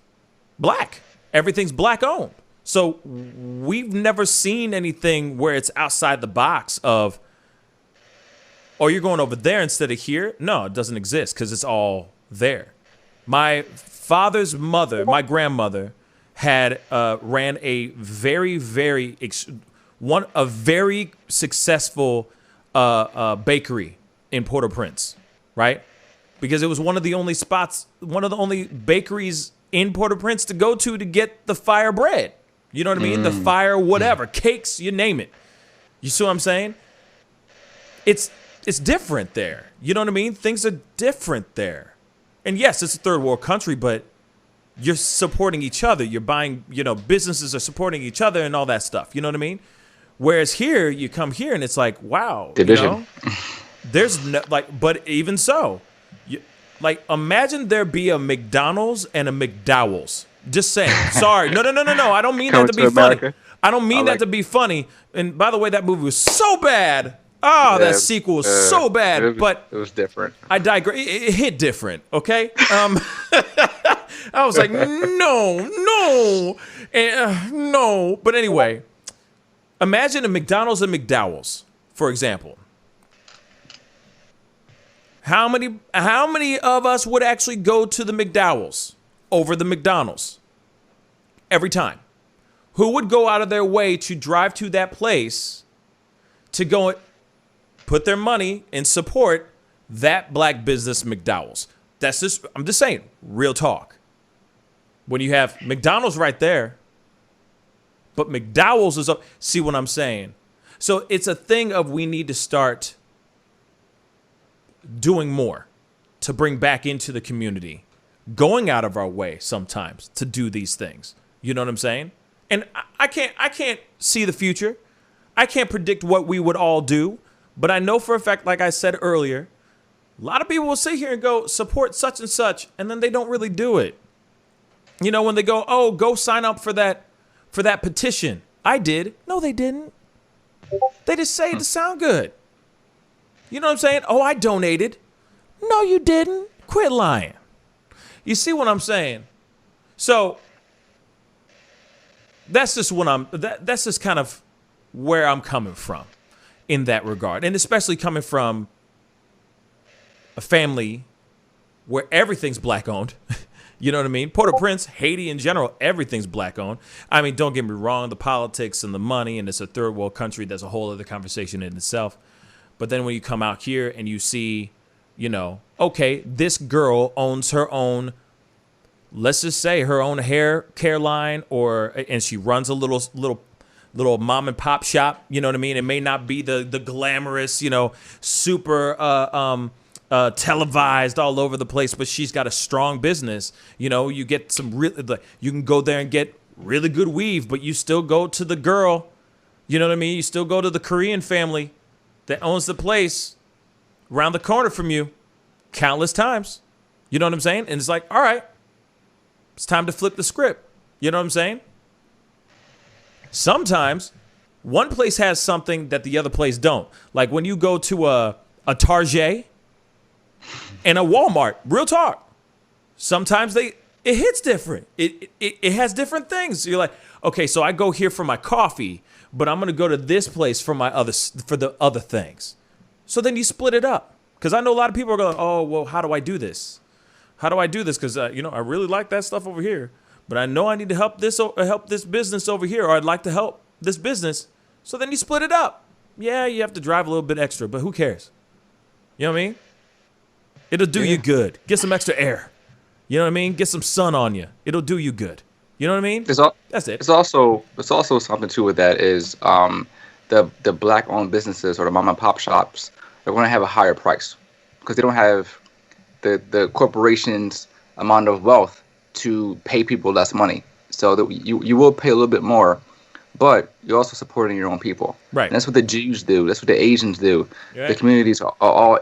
Black. Everything's Black owned. So we've never seen anything where it's outside the box of, oh, you're going over there instead of here. No, it doesn't exist because it's all there. My father's mother, my grandmother, had ran a very, very successful bakery in Port-au-Prince, right? Because it was one of the only bakeries in Port-au-Prince to go to get the fire bread. You know what I mean? The fire whatever, cakes, you name it. You see what I'm saying? It's different there. You know what I mean? Things are different there. And yes, it's a third world country, but you're supporting each other. You're buying, businesses are supporting each other and all that stuff. You know what I mean? Whereas here, you come here and it's like, wow. Division. There's no, but even so, imagine there be a McDonald's and a McDowell's. Just saying. Sorry. No. I don't mean that to be funny. I don't mean that to be funny. And by the way, that movie was so bad. Oh, that sequel was so bad. But it was different. I digress. It hit different. Okay. I was like, no. But anyway, imagine a McDonald's and McDowell's, for example. How many of us would actually go to the McDowell's over the McDonald's every time? Who would go out of their way to drive to that place to go put their money and support that Black business McDowell's? I'm just saying, real talk. When you have McDonald's right there, but McDowell's is up. See what I'm saying? So it's a thing of we need to start doing more to bring back into the community, going out of our way sometimes to do these things. You know what I'm saying? And I can't see the future. I can't predict what we would all do, but I know for a fact, like I said earlier, a lot of people will sit here and go support such and such, and then they don't really do it. When they go, oh, go sign up for that petition. I did. No, they didn't. They just say it to sound good. You know what I'm saying? Oh, I donated. No, you didn't. Quit lying. You see what I'm saying? So that's just that's just kind of where I'm coming from in that regard. And especially coming from a family where everything's Black owned. You know what I mean? Port-au-Prince, Haiti in general, everything's Black owned. I mean, don't get me wrong, the politics and the money, and it's a third world country, that's a whole other conversation in itself. But then when you come out here and you see, okay, this girl owns her own, let's just say her own hair care line, and she runs a little mom and pop shop. You know what I mean? It may not be the glamorous, super televised all over the place, but she's got a strong business. You know, you get some you can go there and get really good weave, but you still go to the girl. You know what I mean? You still go to the Korean family that owns the place around the corner from you countless times. You know what I'm saying? And it's like, all right, it's time to flip the script. You know what I'm saying? Sometimes one place has something that the other place don't. Like when you go to a Target and a Walmart, real talk. Sometimes it hits different. It has different things. You're like, okay, so I go here for my coffee, but I'm gonna go to this place for the other things. So then you split it up. Because I know a lot of people are going, oh, well, how do I do this? How do I do this? Because I really like that stuff over here, but I know I need to help this business over here, or I'd like to help this business. So then you split it up. Yeah, you have to drive a little bit extra, but who cares? You know what I mean? It'll do you good. Get some extra air. You know what I mean? Get some sun on you. It'll do you good. You know what I mean? That's it. It's also something too with that is the black-owned businesses or the mom and pop shops are going to have a higher price because they don't have the corporation's amount of wealth to pay people less money. So that you will pay a little bit more, but you're also supporting your own people. Right. And that's what the Jews do. That's what the Asians do. Right. The communities are all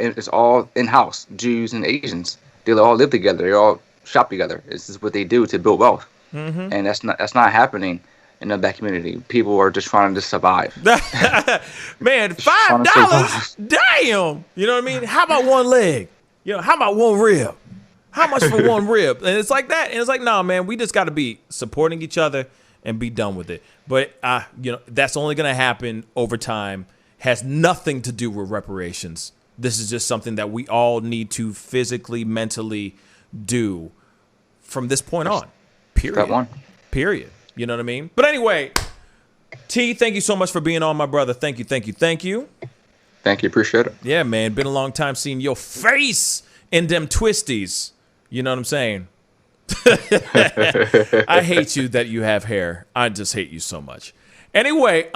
in-house. Jews and Asians, they all live together. They all shop together. This is what they do to build wealth. Mm-hmm. And that's not happening in the black community. People are just trying to survive. Man, $5? Damn. You know what I mean? How about one leg? How about one rib? How much for one rib? And it's like that. And it's like, nah, man, we just got to be supporting each other and be done with it. But, that's only going to happen over time. Has nothing to do with reparations. This is just something that we all need to physically, mentally do from this point on. Period. That one. Period. You know what I mean? But anyway, T, thank you so much for being on, my brother. Thank you. Thank you. Appreciate it. Yeah, man. Been a long time seeing your face in them twisties. You know what I'm saying? I hate you that you have hair. I just hate you so much. Anyway,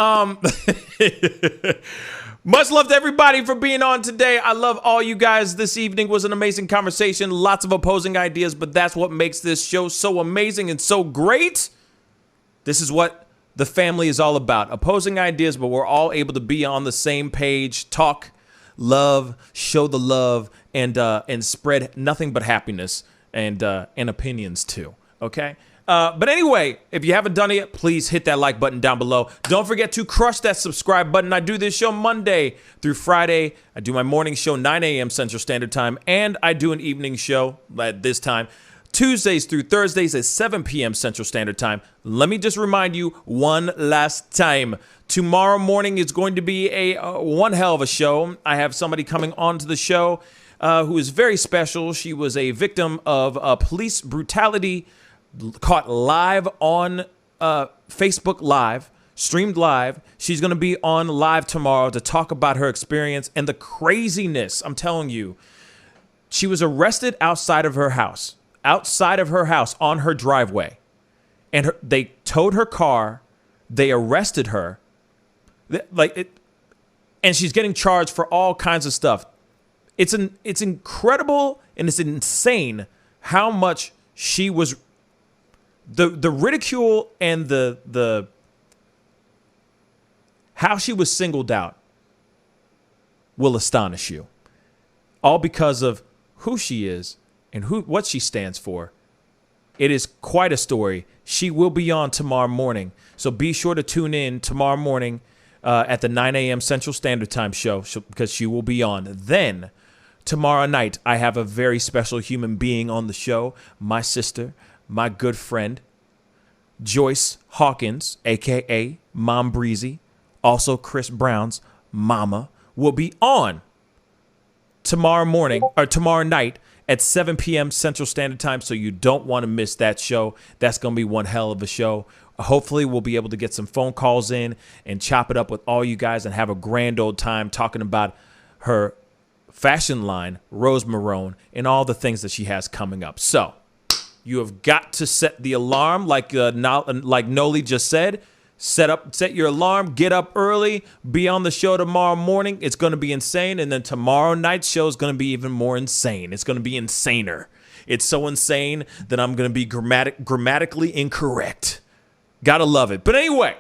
much love to everybody for being on today. I love all you guys. This evening was an amazing conversation. Lots of opposing ideas, but that's what makes this show so amazing and so great. This is what the family is all about. Opposing ideas, but we're all able to be on the same page, talk, love, show the love, and spread nothing but happiness and opinions too. Okay? But anyway, if you haven't done it yet, please hit that like button down below. Don't forget to crush that subscribe button. I do this show Monday through Friday. I do my morning show 9 a.m. Central Standard Time, and I do an evening show at this time. Tuesdays through Thursdays at 7 p.m. Central Standard Time. Let me just remind you one last time. Tomorrow morning is going to be a one hell of a show. I have somebody coming onto the show who is very special. She was a victim of police brutality, caught live on Facebook Live, streamed live. She's going to be on live tomorrow to talk about her experience and the craziness. I'm telling you, she was arrested outside of her house on her driveway. And they towed her car. They arrested her. And she's getting charged for all kinds of stuff. It's incredible and it's insane how much she was the ridicule and the how she was singled out will astonish you. All because of who she is and what she stands for. It is quite a story. She will be on tomorrow morning. So be sure to tune in tomorrow morning at the 9 a.m. Central Standard Time show because she will be on. Then tomorrow night, I have a very special human being on the show. My sister, my good friend, Joyce Hawkins, a.k.a. Mom Breezy, also Chris Brown's mama, will be on tomorrow night at 7 p.m. Central Standard Time, so you don't want to miss that show. That's going to be one hell of a show. Hopefully, we'll be able to get some phone calls in and chop it up with all you guys and have a grand old time talking about her fashion line, Rose Marone, and all the things that she has coming up. So, you have got to set the alarm, like Noli just said. Set your alarm, get up early, be on the show tomorrow morning. It's going to be insane. And then tomorrow night's show is going to be even more insane. It's going to be insaner. It's so insane that I'm going to be grammatically incorrect. Gotta love it. But anyway,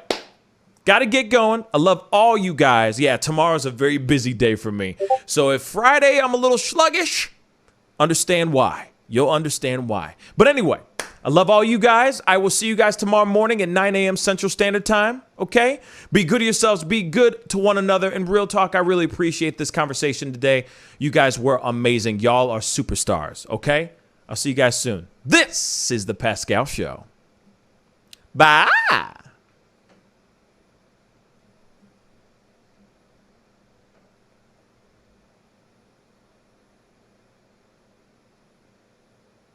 gotta get going. I love all you guys. Yeah, tomorrow's a very busy day for me. So if Friday I'm a little sluggish, understand why. You'll understand why. But anyway, I love all you guys. I will see you guys tomorrow morning at 9 a.m. Central Standard Time, okay? Be good to yourselves. Be good to one another. And real talk, I really appreciate this conversation today. You guys were amazing. Y'all are superstars, okay? I'll see you guys soon. This is The Pascal Show. Bye.